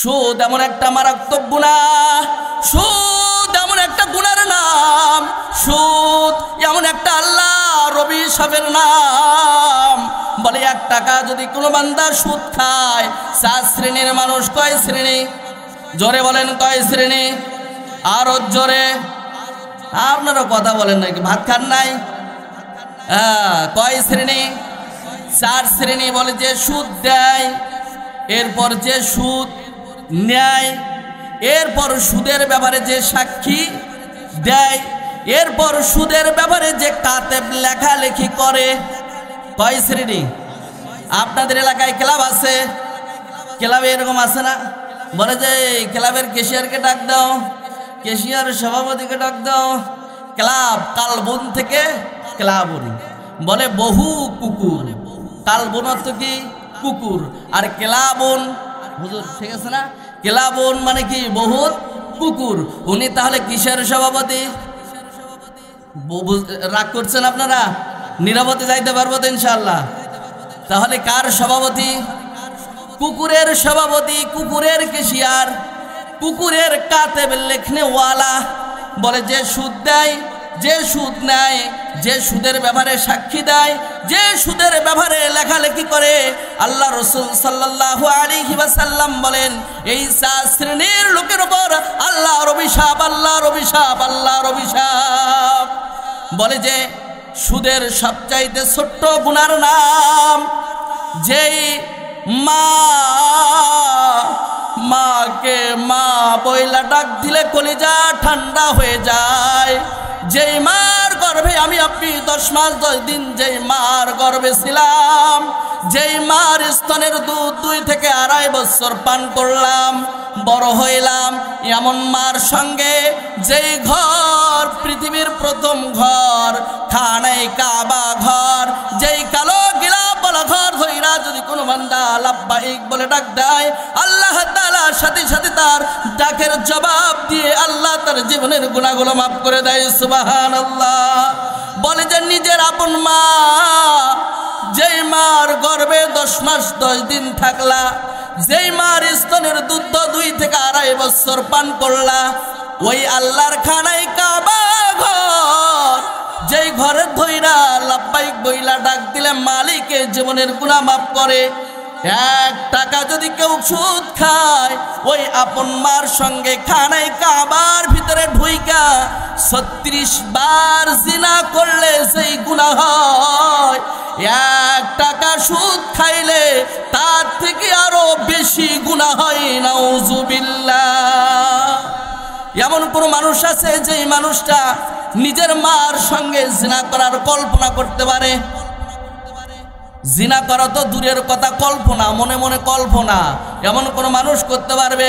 সুদ এমন একটা মারাত্মক গুনাহ, সুদ এমন একটা গুনার নাম, সুদ এমন একটা আল্লাহর অভিশাপের নাম। বলে 1 টাকা যদি কোনো বান্দা সুদ খায়, 4 শ্রেণীর মানুষ। কয় শ্রেণী? জোরে বলেন কয় শ্রেণী? আরো জোরে। আপনারা কথা বলেন নাকি? ভাত খান নাই? কয় শ্রেণী? 4 শ্রেণী। বলে যে সুদ দেয়, এরপর যে সুদ নেয়, এরপর সুদের ব্যাপারে যে সাক্ষী দেয়, এরপর সুদের ব্যাপারে যে কাতেব লেখালেখি করে। কয় শ্রেণী? আপনাদের এলাকায় ক্লাব আছে, ক্লাবে এরকম আছে না? বলে যে ক্লাবের ক্যাশিয়ারকে ডাক দাও, ক্যাশিয়ার সভাপতিকে ডাক দাও। ক্লাব কালবন থেকে ক্লাবন। বলে বহু কুকুর, কালবন অর্থ কি? কুকুর। আর ক্লাবন, হুজুর ঠিক আছে না? ক্লাবন মানে কি? বহুত কুকুর। উনি তাহলে কিসের সভাপতি? রাগ করছেন আপনারা? নিরাপদে যাইতে পারবো তো ইনশাআল্লাহ? তাহলে কার সভাপতি? কুকুরের সভাপতি, কুকুরের ক্যাশিয়ার, কুকুরের কাতেব লেখনেওয়ালা। বলে যে সুদ দেয়, যে সুদ নেয়, যে সুদের ব্যাপারে সাক্ষী দেয়, যে সুদের ব্যাপারে লেখালেখি করে, আল্লাহ রাসূল সাল্লাল্লাহু আলাইহি ওয়াসাল্লাম বলেন এই 4 শ্রেণীর লোকের উপর আল্লাহর অভিশাপ, আল্লাহর অভিশাপ, আল্লাহর অভিশাপ। বলে যে সুদের সবচাইতে ছোট্ট গুনার নাম, যেই মাকে মা বইলা ডাক দিলে কলিজা ঠান্ডা হয়ে যায়। যেই মার গর্ভে আমি আপনি 10 মাস 10 দিন যেই মার গর্ভে ছিলাম, যেই মার স্তনের দুধ 2 থেকে 2.5 বছর পান করলাম, বড় হইলাম, এমন মার সঙ্গে যেই ঘর পৃথিবীর প্রথম ঘর, খানায়ে কাবা ঘর, যেই কালো গিলাপ বলা ঘর ধইরা যদি কোনো বান্দা লাব্বাইক বলে ডাক দেয়, আল্লাহ তাআলা সাথে সাথে তার ডাকের জবাব দিয়ে আল্লাহ তার জীবনের গুনাহগুলো মাফ করে দেয়। সুবহানাল্লাহ। বলে যে নিজের আপন মা, যেই মার গর্ভে 10 মাস 10 দিন থাকলা, যেই মার স্তনের দুধ 2 থেকে 2.5 বছর পান করলা, ওই আল্লাহর খানায় কাবা ঘর, যেই ঘরে ধইরা লাব্বাইক বইলা ডাক দিলে মালিকের জীবনের গুনাহ মাফ করে। 1 টাকা যদি কেউ সুদ খায়, ওই আপন মার সঙ্গে খানায় কাবার ভিতরে ঢুইকা 36 বার জিনা করলে সেই গুনাহ হয়। 1 টাকা সুদ খাইলে তার থেকে আরো বেশি গুনাহ হয়। নাউজুবিল্লাহ। এমন কোন মানুষ আছে যেই মানুষটা নিজের মার সঙ্গে জিনা করার কল্পনা করতে পারে? জিনা করা তো দূরের কথা, কল্পনা, মনে মনে কল্পনা এমন কোন মানুষ করতে পারবে?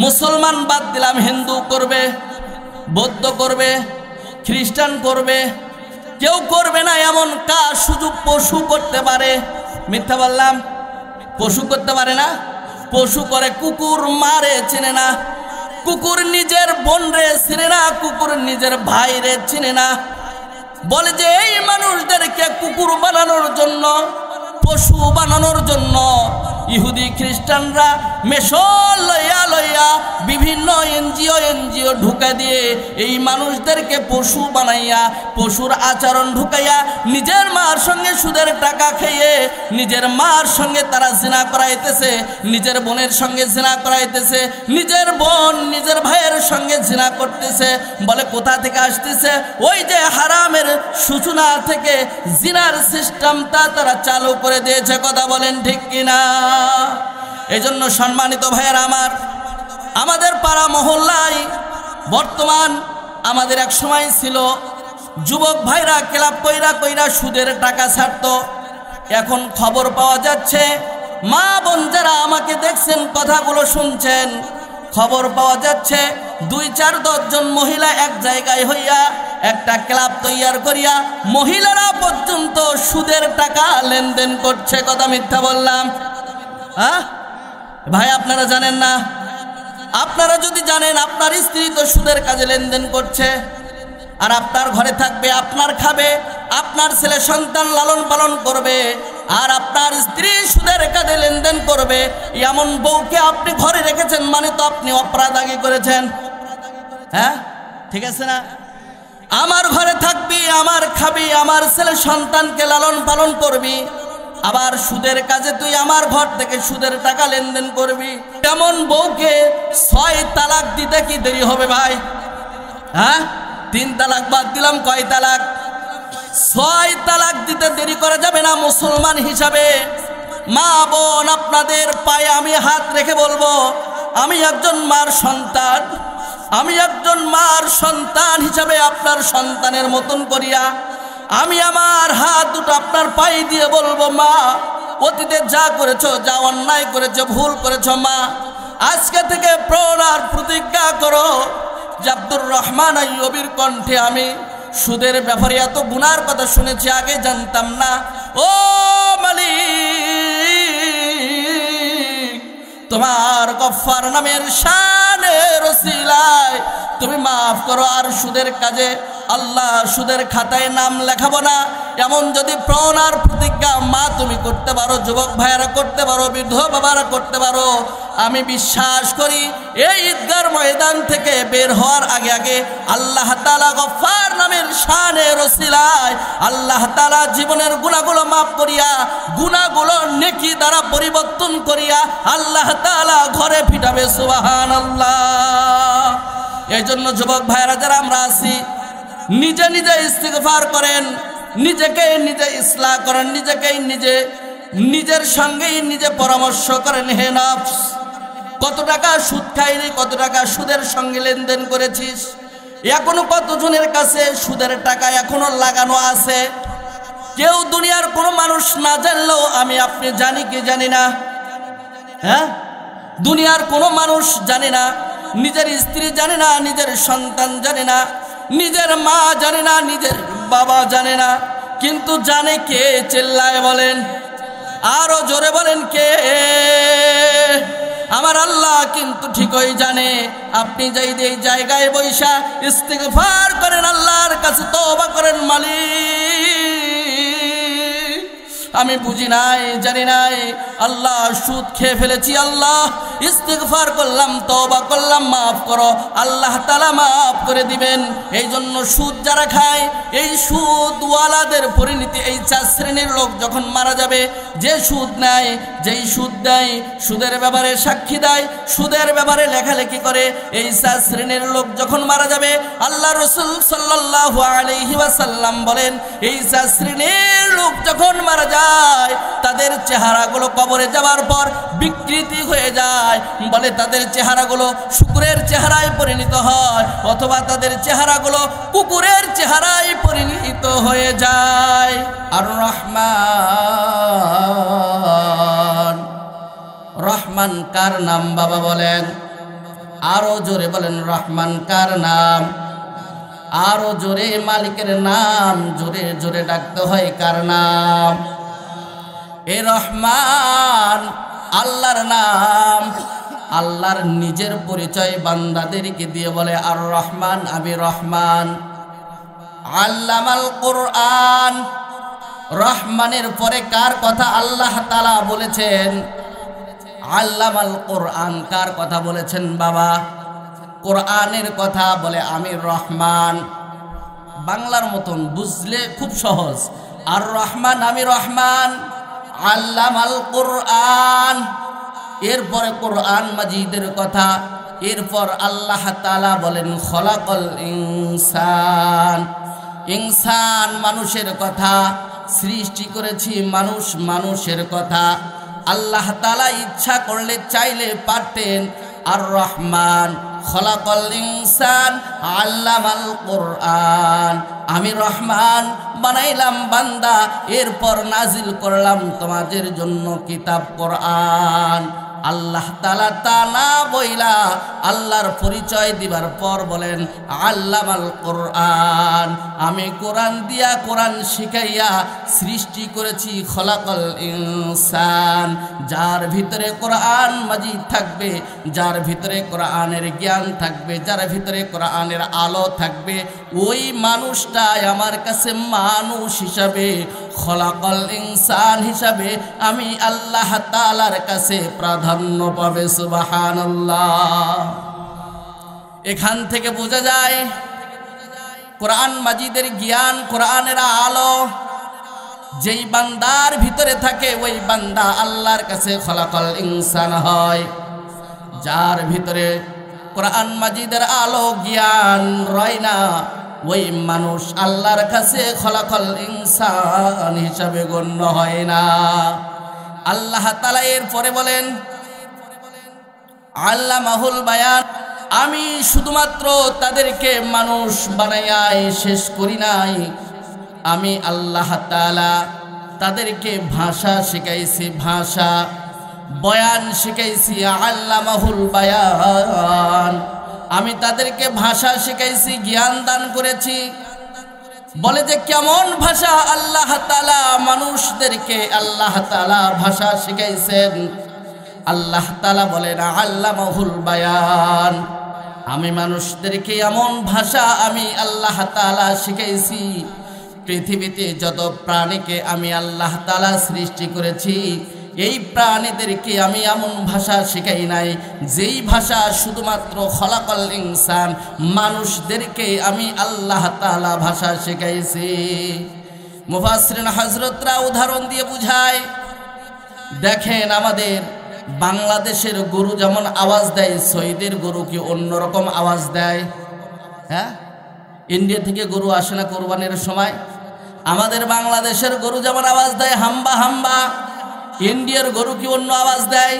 মুসলমান বাদ দিলাম, হিন্দু করবে, বৌদ্ধ করবে, খ্রিস্টান করবে, কেউ করবে না এমন কাজ শুধু পশু করতে পারে। মিথ্যা বললাম? পশু করতে পারে না? পশু করে। কুকুর মারে চিনে না, কুকুর নিজের বোন রে চিনে না, কুকুর নিজের ভাই রে চিনে না। বলে যে এই মানুষদেরকে কুকুর বানানোর জন্য, পশু বানানোর জন্য ইহুদি খ্রিস্টানরা মেশল লইয়া লইয়া বিভিন্ন এনজিও ঢুকা দিয়ে এই মানুষদেরকে পশু বানাইয়া, পশুর আচরণ ঢুকাইয়া, নিজের মার সঙ্গে সুদের টাকা খেয়ে নিজের মার সঙ্গে তারা জিনা করাইতেছে, নিজের বোনের সঙ্গে জিনা করাইতেছে, নিজের বোন নিজের ভাইয়ের সঙ্গে জিনা করতেছে। বলে কোথা থেকে আসতেছে? ওই যে হারামের সূচনা থেকে জিনার সিস্টেমটা তারা চালু করে দিয়েছে। কথা বলেন ঠিক কিনা? এজন্য সম্মানিত ভাইয়েরা আমার, আমাদের পাড়া মহল্লায় বর্তমান, আমাদের এক সময় ছিল যুবক ভাইরা ক্লাব কইরা কইরা সুদের টাকা ছাড়তো। এখন খবর পাওয়া যাচ্ছে, মা বোন যারা আমাকে দেখছেন, কথাগুলো শুনছেন, খবর পাওয়া যাচ্ছে 2-4-10 জন মহিলা এক জায়গায় হইয়া একটা ক্লাব তৈয়ার করিয়া মহিলারা পর্যন্ত সুদের টাকা লেনদেন করছে। কথা মিথ্যা বললাম? ভাই আপনারা জানেন না? আপনারা যদি জানেন, আপনার স্ত্রী তো সুদের কাজে লেনদেন করছে, আর আপনার ঘরে থাকবে, আপনার খাবে, আপনার ছেলে সন্তান লালন পালন করবে, আর আপনার স্ত্রী সুদের কাজে লেনদেন করবে, এমন বউকে আপনি ঘরে রেখেছেন মানে তো আপনি অপরাধ আগে করেছেন। হ্যাঁ, ঠিক আছে না? আমার ঘরে থাকবি, আমার খাবি, আমার ছেলে সন্তানকে লালন পালন করবি, আবার সুদের কাজে তুই আমার ঘর থেকে সুদের টাকা লেনদেন করবি। এমন বউকে 6 তালাক দিতে কি দেরি হবে ভাই? হ্যাঁ, 3 তালাক বাদ দিলাম, কয় তালাক? 6 তালাক দিতে দেরি করা যাবে না মুসলমান হিসাবে। মা বোন, আপনাদের পায়ে আমি হাত রেখে বলবো, আমি একজন মার সন্তান, আমি একজন মার সন্তান হিসাবে আপনার সন্তানের মতন করিয়া আমি আমার হাত দুটো আপনার পায়ে দিয়ে বলবো, মা অতীতে যা করেছো, যা অন্যায় করেছো, ভুল করেছো, মা আজকে থেকে প্রণ আর প্রতিজ্ঞা করো যে আব্দুর রহমান আইয়ুবীর কণ্ঠে আমি সুদের ব্যাপারে এত গুনার কথা শুনেছি, আগে জানতাম না। ও মালিক, তোমার গফফার নামের শানের ওসিলায় তুমি মাফ করো, আর সুদের কাজে আল্লাহ সুদের খাতায় নাম লেখাবো না, এমন যদি প্রণ আর প্রতিজ্ঞা মা তুমি করতে পারো, যুবক ভাইয়েরা করতে পারো, বৃদ্ধ বাবারা করতে পারো, আমি বিশ্বাস করি এই ঈদগার ময়দান থেকে বের হওয়ার আগে আগে আল্লাহ তাআলা গফফার নামের শানের ওসিলায় আল্লাহ তাআলা জীবনের গুনাহগুলো মাফ করিয়া, গুনাহগুলো নেকি দ্বারা পরিবর্তন করিয়া আল্লাহ তাআলা ঘরে ফিটাবে। সুবহানাল্লাহ। এই জন্য যুবক ভাইয়েরা যারা আমরা আছি, নিজে নিজে ইস্তিগফার করেন, নিজেকে নিজে ইসলাহ করেন, নিজেকেই নিজের সঙ্গেই নিজে পরামর্শ করেন। হে নফস, কত টাকা সুদ খাইনি, কত টাকা সুদের সঙ্গে লেনদেন করেছিস, এখনো কতজনের কাছে সুদের টাকা এখনো লাগানো আছে। কেউ দুনিয়ার কোনো মানুষ না জানলেও আমি আপনি জানি কি জানি না? হ্যাঁ, দুনিয়ার কোনো মানুষ জানে না, নিজের স্ত্রী জানে না, নিজের সন্তান জানে না, নিজের মা জানে না, নিজের বাবা জানে না, কিন্তু জানে কে? চিল্লায় বলেন, আরো জোরে বলেন, কে? আমার আল্লাহ কিন্তু ঠিকই জানে। আপনি যাই এই জায়গায় বৈশা ইস্তিগফার করেন, আল্লাহর কাছে তওবা করেন, মালিক আমি বুঝি নাই, জানি নাই, আল্লাহ সুদ খেয়ে ফেলেছি, আল্লাহ ইস্তিগফার করলাম, তওবা করলাম, মাফ করো। আল্লাহ তাআলা মাফ করে দিবেন। এই জন্য সুদ যারা খায়, এই সুদওয়ালাদের পরিণতি এই 4 শ্রেণীর লোক যখন মারা যাবে, যে সুদ নেয়, যেই সুদ দেয়, সুদের ব্যাপারে সাক্ষী দেয়, সুদের ব্যাপারে লেখালেখি করে, এই 4 শ্রেণীর লোক যখন মারা যাবে, আল্লাহ রাসূল সাল্লাল্লাহু আলাইহি ওয়াসাল্লাম বলেন, এই 4 শ্রেণীর লোক যখন মারা যায় তাদের চেহারাগুলো কবরে যাওয়ার পর বিকৃতি হয়ে যায়। বলে তাদের চেহারাগুলো শুকুরের চেহারায় পরিণত হয়, অথবা তাদের চেহারাগুলো কুকুরের চেহারায় পরিণত হয়ে যায়। আর রহমান, রহমান কার নাম বাবা বলেন? আরো জোরে বলেন, রহমান কার নাম? আরো জোরে, মালিকের নাম জোরে জোরে ডাকতে হয় কার নাম? এ রহমান আল্লাহর নাম। আল্লাহর নিজের পরিচয় বান্দাদেরকে দিয়ে বলে, আর রহমান, আমি রহমান। আল্লামাল কোরআন, রহমানের পরে কার কথা আল্লাহ তাআলা বলেছেন? আল্লামাল কোরআন কার কথা বলেছেন বাবা? কোরআনের কথা বলে আমি রহমান। বাংলার মতন বুঝলে খুব সহজ। আর রহমান, আমি রহমান। আল্লামাল কোরআন, এরপরে কোরআন মাজিদের কথা, এরপর আল্লাহ তাআলা বলেন খলাকল ইনসান, ইনসান মানুষের কথা, সৃষ্টি করেছি মানুষ, মানুষের কথা। আল্লাহ তাআলা ইচ্ছা করলে, চাইলে পারতেন আর রহমান খলাকল ইনসান আল্লামাল কোরআন, আমি রহমান বানাইলাম বান্দা, এরপর নাজিল করলাম তোমাদের জন্য কিতাব কোরআন। আল্লাহ তাআলা তা না বইলা আল্লাহর পরিচয় দিবার পর বলেন আল্লামাল কোরআন, আমি কোরআন দিয়া, কোরআন শিখাইয়া সৃষ্টি করেছি খলাকল ইনসান। যার ভিতরে কোরআন মাজিদ থাকবে, যার ভিতরে কোরআনের জ্ঞান থাকবে, যার ভিতরে কোরআনের আলো থাকবে, ওই মানুষটাই আমার কাছে মানুষ হিসাবে খলাকাল ইনসান হিসাবে আমি আল্লাহ তাআলার কাছে প্রাধান্য পাবে। সুবহানাল্লাহ। এখান থেকে বোঝা যায় কোরআন মাজিদের জ্ঞান, কোরআনের আলো যেই বান্দার ভিতরে থাকে ওই বান্দা আল্লাহর কাছে খলাকাল ইনসান হয়। যার ভিতরে কোরআন মাজিদের আলো জ্ঞান রয় না ওই মানুষ আল্লাহর কাছে খলাকাল ইনসান হিসাবে গণ্য হয় না। আল্লাহ তাআলা এর পরে বলেন আল্লামাহুল বায়ান, আমি শুধুমাত্র তাদেরকে মানুষ বানাইয়াই শেষ করি নাই, আমি আল্লাহ তাআলা তাদেরকে ভাষা শিখাইছি, ভাষা বয়ান শিখাইছি। আল্লামাহুল বায়ান, আমি তাদেরকে ভাষা শিখাইছি, জ্ঞান দান করেছি। বলে যে কেমন ভাষা আল্লাহ তাআলা মানুষদেরকে আল্লাহ তাআলা ভাষা শিখাইছেন। আল্লাহ তাআলা বলেন আল্লামাহুল বায়ান, আমি মানুষদেরকে এমন ভাষা আমি আল্লাহ তাআলা শিখাইছি। পৃথিবীতে যত প্রাণীকে আমি আল্লাহ তাআলা সৃষ্টি করেছি এই প্রাণীদেরকে আমি এমন ভাষা শিখাই নাই যেই ভাষা শুধুমাত্র খলাকাল ইনসান মানুষদেরকে আমি আল্লাহ তাআলা ভাষা শিখাইছি। মুফাসসিরিন হযরতরা উদাহরণ দিয়ে বুঝায়। দেখেন আমাদের বাংলাদেশের গরু যেমন আওয়াজ দেয়, সৌদির গরু কি অন্যরকম আওয়াজ দেয়? হ্যাঁ, ইন্ডিয়া থেকে গরু আসে না কোরবানির সময়? আমাদের বাংলাদেশের গরু যেমন আওয়াজ দেয় হাম্বা হাম্বা, ইন্ডিয়ার গরু কি অন্য আওয়াজ দেয়?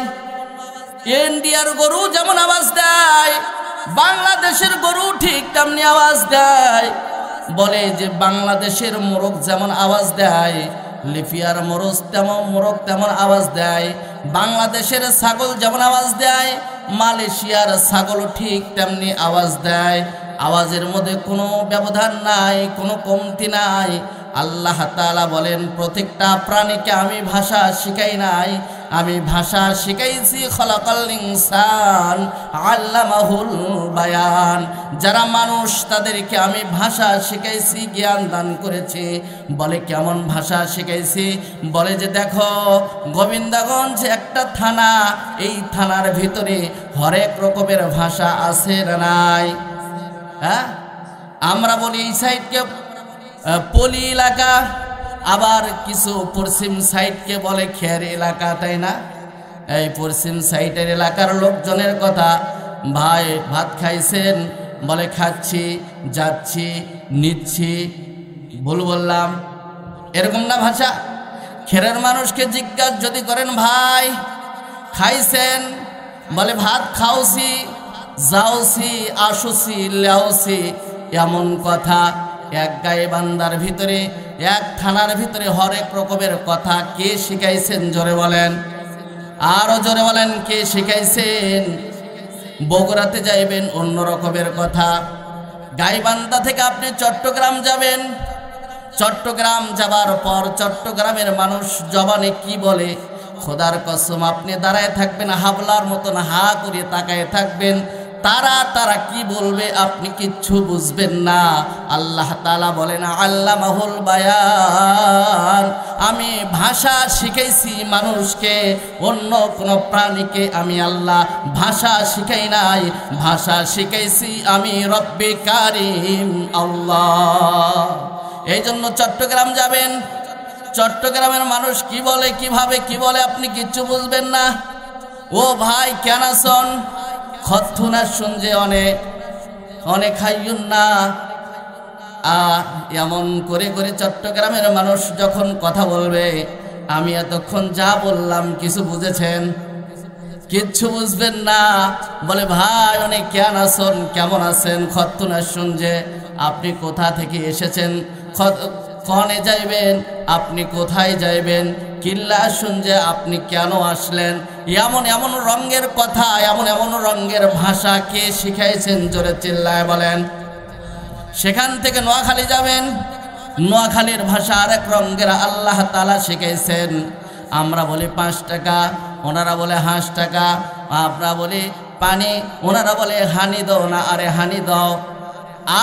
ইন্ডিয়ার গরু যেমন আওয়াজ দেয় বাংলাদেশের গরু ঠিক তেমনি আওয়াজ দেয়। বলে যে বাংলাদেশের মোরগ যেমন আওয়াজ দেয়, লিবিয়ার মোরগ তেমন আওয়াজ দেয়। বাংলাদেশের ছাগল যেমন আওয়াজ দেয় মালয়েশিয়ার ছাগল ঠিক তেমনি আওয়াজ দেয়। আওয়াজের মধ্যে কোনো ব্যবধান নাই, কোনো কমতি নাই। আল্লাহ তাআলা বলেন প্রত্যেকটা প্রাণীকে আমি ভাষা শিখাই নাই, আমি ভাষা শিখাইছি। খলাকাল ইনসান আল্লামাহুল বায়ান, যারা মানুষ তাদেরকে আমি ভাষা শিখাইছি, জ্ঞান দান করেছি। বলে কেমন ভাষা শিখাইছি? বলে যে দেখো গোবিন্দগঞ্জ একটা থানা, এই থানার ভিতরে হরেক রকমের ভাষা আছে না নাই? হ্যাঁ, আমরা বলি এই সাইডকে পলি এলাকা, আবার কিছু পশ্চিম সাইডকে বলে খের এলাকা, তাই না? এই পশ্চিম সাইডের এলাকার লোকজনের কথা, ভাই ভাত খাইছেন? বলে খাচ্ছি, যাচ্ছি, নিচ্ছি। ভুল বললাম? এরকম না ভাষা? খেরের মানুষকে জিজ্ঞাসা যদি করেন ভাই খাইছেন? বলে ভাত খাওছি, যাওছি, আসুছি, লেওছি, এমন কথা। এক গায়ে বান্দার ভিতরে, এক থানার ভিতরে হরেক রকমের কথা কে শিখাইছেন? জোরে বলেন, আরো জোরে বলেন, কে শিখাইছেন? বগুড়াতে যাইবেন অন্য রকমের কথা, গাইবান্ধা থেকে আপনি চট্টগ্রাম যাবেন, চট্টগ্রাম যাবার পর চট্টগ্রামের মানুষ জবানে কি বলে খোদার কসম আপনি দাঁড়ায় থাকবেন, হাবলার মতন হা করে তাকায় থাকবেন। তারা কি বলবে আপনি কিচ্ছু বুঝবেন না। আল্লাহ তাআলা বলেন আল্লামাহুল বায়ান, আমি ভাষা শিখাইছি মানুষকে, অন্য কোনো প্রাণীকে আমি আল্লাহ ভাষা শিখাই নাই, ভাষা শিখাইছি আমি রব্বে কারিম আল্লাহ। এই জন্য চট্টগ্রাম যাবেন, চট্টগ্রামের মানুষ কি বলে, কিভাবে কি বলে আপনি কিচ্ছু বুঝবেন না। ও ভাই কেন আসন খথুনা শুনছে অনেক হাইয়ুন না। এমন করে করে চট্টগ্রামের মানুষ যখন কথা বলবে, আমি এতক্ষণ যা বললাম কিছু বুঝেছেন? কিচ্ছু বুঝবেন না। বলে ভাই অনেক কেন আসন, কেমন আছেন? খথুনা শুনছে আপনি কোথা থেকে এসেছেন, কনে যাইবেন, আপনি কোথায় যাইবেন, কিল্লা শুনছে আপনি কেন আসলেন, এমন এমন রঙের কথা, এমন এমন রঙের ভাষা কে শিখাইছেন? জোরে চিল্লায় বলেন। সেখান থেকে নোয়াখালী যাবেন, নোয়াখালীর ভাষা আরেক রঙের আল্লাহ তাআলা শিখাইছেন। আমরা বলি 5 টাকা, ওনারা বলে হাঁস টাকা, আমরা বলি পানি, ওনারা বলে হানি দাও না, আরে হানি দাও।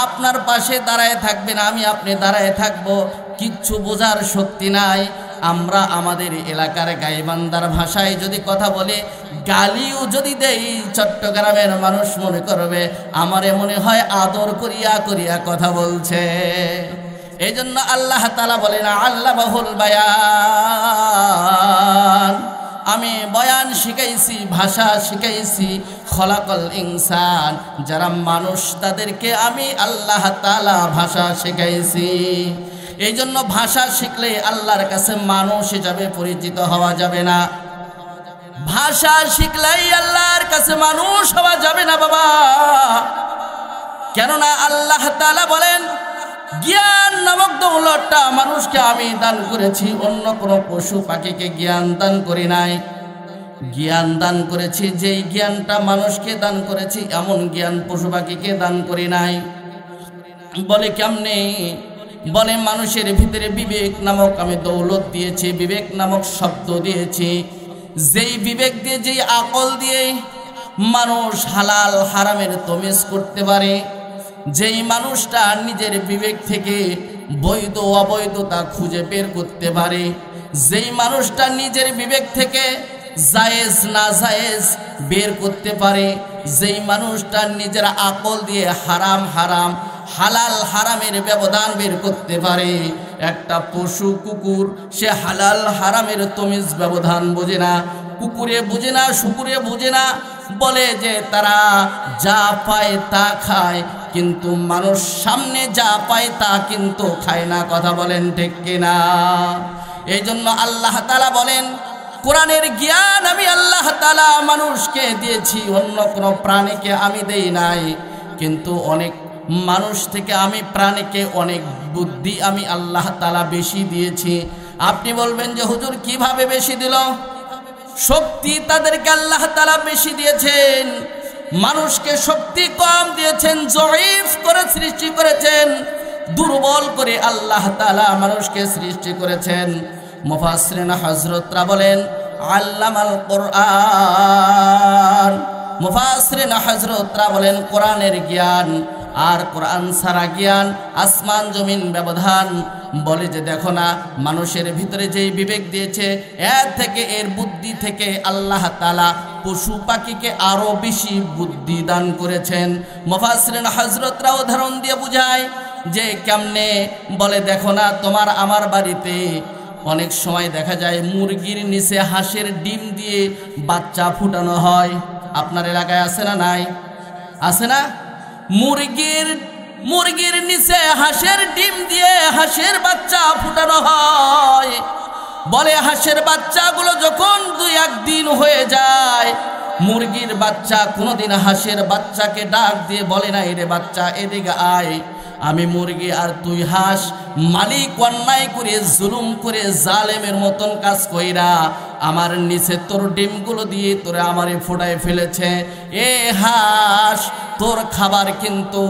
আপনার পাশে দাঁড়ায় থাকবেন, আমি আপনি দাঁড়ায় থাকবো, কিচ্ছু বোঝার শক্তি নাই। আমরা আমাদের এলাকার গাইবান্ধার ভাষায় যদি কথা বলি, গালিও যদি দেই, চট্টগ্রামের মানুষ মনে করবে আমারে মনে হয় আদর করিয়া করিয়া কথা বলছে। এই জন্য আল্লাহ তাআলা বলেন আল্লামাহুল বায়ান, আমি বয়ান শিখাইছি, ভাষা শিখাইছি। খলাকল ইনসান, যারা মানুষ তাদেরকে আমি আল্লাহ তাআলা ভাষা শিখাইছি। এই জন্য ভাষা শিখলে আল্লাহর কাছে মানুষ হিসাবে পরিচিত হওয়া যাবে না। ভাষা শিখলেই আল্লাহর কাছে মানুষ হওয়া যাবে না বাবা। কেননা আল্লাহ তাআলা বলেন জ্ঞান নামক দৌলতটা মানুষকে আমি দান করেছি, অন্য কোনো পশু পাখিকে জ্ঞান দান করি নাই। জ্ঞান দান করেছি, যেই জ্ঞানটা মানুষকে দান করেছি এমন জ্ঞান পশু পাখিকে দান করি নাই। বলে কেমনে? বলে মানুষের ভিতরে বিবেক নামক আমি দৌলত দিয়েছি, বিবেক নামক শব্দ দিয়েছি। যেই বিবেক দিয়ে, যেই আকল দিয়ে মানুষ হালাল হারামের তমিজ করতে পারে, যেই মানুষটা নিজের বিবেক থেকে বৈধ অবৈধতা খুঁজে বের করতে পারে, যেই মানুষটা নিজের বিবেক থেকে জায়েজ না জায়েজ বের করতে পারে, যেই মানুষটা নিজের আকল দিয়ে হারাম হারাম হালাল হারামের ব্যবধান বের করতে পারে। একটা পশু কুকুর, সে হালাল হারামের তমিজ ব্যবধান বোঝে না, কুকুরে বোঝে না, শুকুরে বোঝে না। বলে যে তারা যা পায় তা খায়, কিন্তু মানুষ সামনে যা পায় তা কিন্তু খায় না। কথা বলেন ঠিক কিনা? এই জন্য আল্লাহ তাআলা বলেন কোরআনের জ্ঞান আমি আল্লাহ তাআলা মানুষকে দিয়েছি, অন্য কোনো প্রাণীকে আমি দেই নাই। কিন্তু অনেক মানুষ থেকে আমি প্রাণীকে অনেক বুদ্ধি আমি আল্লাহ তাআলা বেশি দিয়েছি। আপনি বলবেন যে হুজুর কিভাবে বেশি দিল? শক্তি তাদেরকে আল্লাহ তাআলা বেশি দিয়েছেন, মানুষকে শক্তি কম দিয়েছেন, জয়ীফ করে সৃষ্টি করেছেন, দুর্বল করে আল্লাহ তাআলা মানুষকে সৃষ্টি করেছেন। মুফাসসিরিন হযরতরা বলেন আল্লামাল কোরআন, মুফাসসিরিন হযরতরা বলেন কোরআনের জ্ঞান আর কোরআন ছাড়া জ্ঞান আসমান জমিন ব্যবধান। বলে যে দেখো না, মানুষের ভিতরে যেই বিবেক দিয়েছে এর থেকে, এর বুদ্ধি থেকে আল্লাহ তাআলা পশু পাখিকে আরো বেশি বুদ্ধি দান করেছেন। মুফাসসিরিন হযরতরা উদাহরণ দিয়ে বুঝায় যে কেমনে। বলে দেখো না, তোমার আমার বাড়িতে অনেক সময় দেখা যায় মুরগির নিচে হাঁসের ডিম দিয়ে বাচ্চা ফুটানো হয়। আপনার এলাকায় আছে না? নাই? আছে না? মুরগির নিচে হাঁসের ডিম দিয়ে হাঁসের বাচ্চা ফুটানো হয়। বলে হাঁসের বাচ্চাগুলো যখন 2-1 দিন হয়ে যায়, মুরগির বাচ্চা কোনোদিন হাঁসের বাচ্চাকে ডাক দিয়ে বলে না এরে বাচ্চা এদিকে আয়, আমি মুরগি আর তুই হাঁস। মালিক অন্যায় করে জুলুম করে জালেমের মতন কাজ কইরা আমার নিচে তোর ডিমগুলো দিয়ে তোরে আমারে ফোটায় ফেলেছে। এ হাঁস, তোর খাবার কিন্তু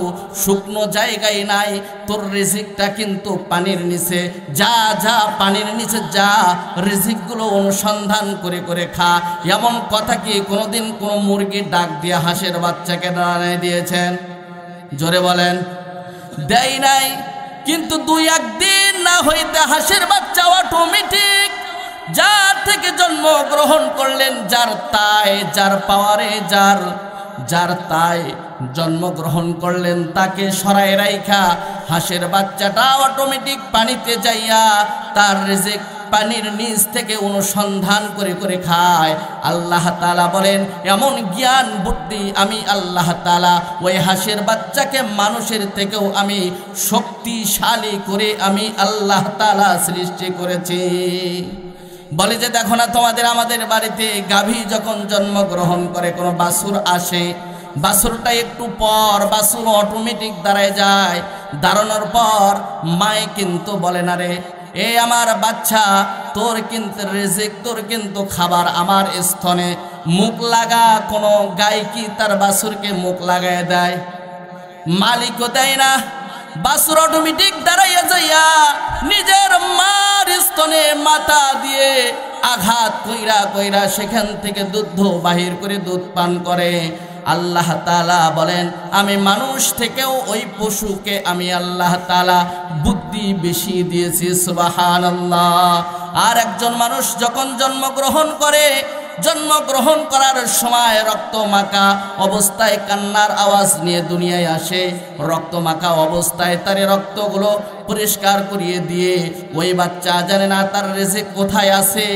শুকনো জায়গায় নাই, তোর রিজিকটা কিন্তু পানির নিচে। যা যা পানির নিচে যা, রিজিকগুলো অনুসন্ধান করে করে খা। এমন কথা কি কোনোদিন কোনো মুরগির ডাক দিয়ে হাঁসের বাচ্চাকে দাঁড়ায় দিয়েছেন? জোরে বলেন। দেয় নাই। কিন্তু 2-1 দিন না হইতে হাঁসের বাচ্চা অটোমেটিক যার থেকে জন্মগ্রহণ করলেন, যার তাই, যার পাওয়ারে, যার তাই জন্মগ্রহণ করলেন, তাকে সরাই রাইখা হাঁসের বাচ্চাটা অটোমেটিক পানিতে যাইয়া তার রিজিক পানির নিচ থেকে অনুসন্ধান করে করে খায়। আল্লাহ তাআলা বলেন এমন জ্ঞান বুদ্ধি আমি আল্লাহ তাআলা ওই হাঁসের বাচ্চাকে মানুষের থেকেও আমি শক্তিশালী করে আমি আল্লাহ তাআলা সৃষ্টি করেছি। বলে যে দেখো না, তোমাদের আমাদের বাড়িতে গাভী যখন জন্মগ্রহণ করে, কোনো বাছুর আসে, বাছুরটা একটু পর বাছুর অটোমেটিক দাঁড়ায় যায়। দাঁড়ানোর পর মায়ে কিন্তু বলে না রে এ আমার বাচ্চা, তোর কিন্তু রিজিক, তোর কিন্তু খাবার আমার স্তনে। মুখ লাগা কোনো গাই কি তার বাছুরকে মুখ লাগায় দেয়? মালিকও দেয় না। বাছুর অটোমেটিক দাঁড়াইয়া যাইয়া নিজের মার স্তনে মাথা দিয়ে আঘাত কইরা কইরা সেখান থেকে দুধ বাহির করে দুধ পান করে। আল্লাহ তাআলা বলেন আমি মানুষ থেকেও ওই পশুকে আমি আল্লাহ তাআলা বুদ্ধি বেশি দিয়েছি, সুবহানাল্লাহ। আর একজন মানুষ যখন জন্মগ্রহণ করে, জন্মগ্রহণ করার সময় রক্ত মাখা অবস্থায় কান্নার আওয়াজ নিয়ে দুনিয়ায় আসে। রক্ত মাখা অবস্থায় তার রক্তগুলো পরিষ্কার করিয়ে দিয়ে ওই বাচ্চা জানে না তার রিজিক কোথায় আছে।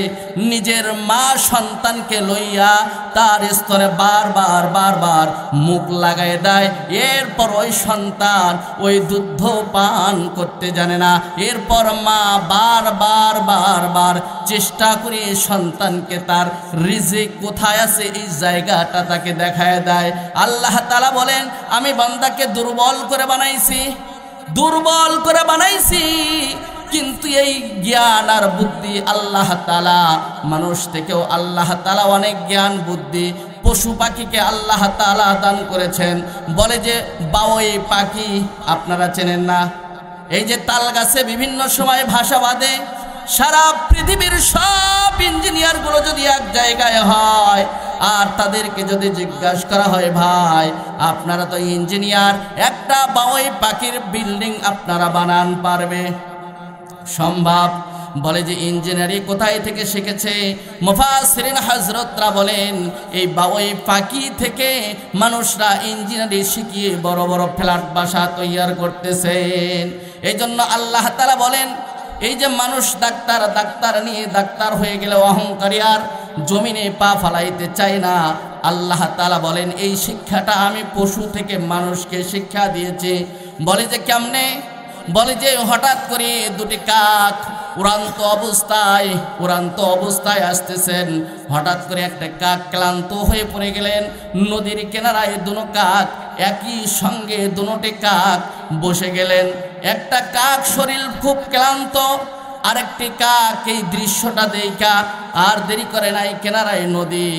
নিজের মা সন্তানকে লইয়া তার স্তরে বারবার বারবার মুখ লাগায় দেয়। এরপর ওই সন্তান ওই দুধ পান করতে জানে না। এরপর মা বারবার বারবার চেষ্টা করে সন্তানকে তার রিজিক কোথায় আছে এই জায়গাটা তাকে দেখায় দেয়। আল্লাহ তাআলা বলেন আমি বান্দাকে দুর্বল করে বানাইছি, দুর্বল করে বানাইছি, কিন্তু এই জ্ঞান আর বুদ্ধি আল্লাহ তাআলা মানুষ থেকেও আল্লাহ তাআলা অনেক জ্ঞান বুদ্ধি পশু পাখিকে আল্লাহ তাআলা দান করেছেন। বলে যে বাওই পাখি আপনারা চেনেন না? এই যে তাল গাছে বিভিন্ন সময় ভাষা বাঁধে, সারা পৃথিবীর সব ইঞ্জিনিয়ারগুলো যদি এক জায়গায় হয় আর তাদেরকে যদি জিজ্ঞাসা করা হয় ভাই আপনারা তো ইঞ্জিনিয়ার, একটা বাওই পাখির বিল্ডিং আপনারা বানান পারবে? সম্ভব? বলে যে ইঞ্জিনিয়ারিং কোথায় থেকে শিখেছে? মুফাসসিরিন হযরতরা বলেন এই বাওই পাখি থেকে মানুষরা ইঞ্জিনিয়ারিং শিখিয়ে বড় বড় ফ্ল্যাট বাসা তৈরি করতেছেন। এই জন্য আল্লাহ তাআলা বলেন এই যে মানুষ ডাক্তার, ডাক্তার নিয়ে ডাক্তার হয়ে গেলে অহংকারী আর জমিনে পা ফালাইতে চায় না। আল্লাহ তাআলা বলেন এই শিক্ষাটা আমি পশু থেকে মানুষকে শিক্ষা দিয়েছি। বলে যে কেমনে? বলে যে হঠাৎ করে দুটি কাক উড়ান্ত অবস্থায় আসতেছেন। হঠাৎ করে একটা কাক ক্লান্ত হয়ে পড়ে গেলেন। নদীর কিনারায় দুটো কাক একই সঙ্গে দুটি কাক বসে গেলেন। একটা কাক শরীর খুব ক্লান্ত, আরেকটি কাক এই দৃশ্যটা দেখা আর দেরি করে নাই, কিনারায় নদী,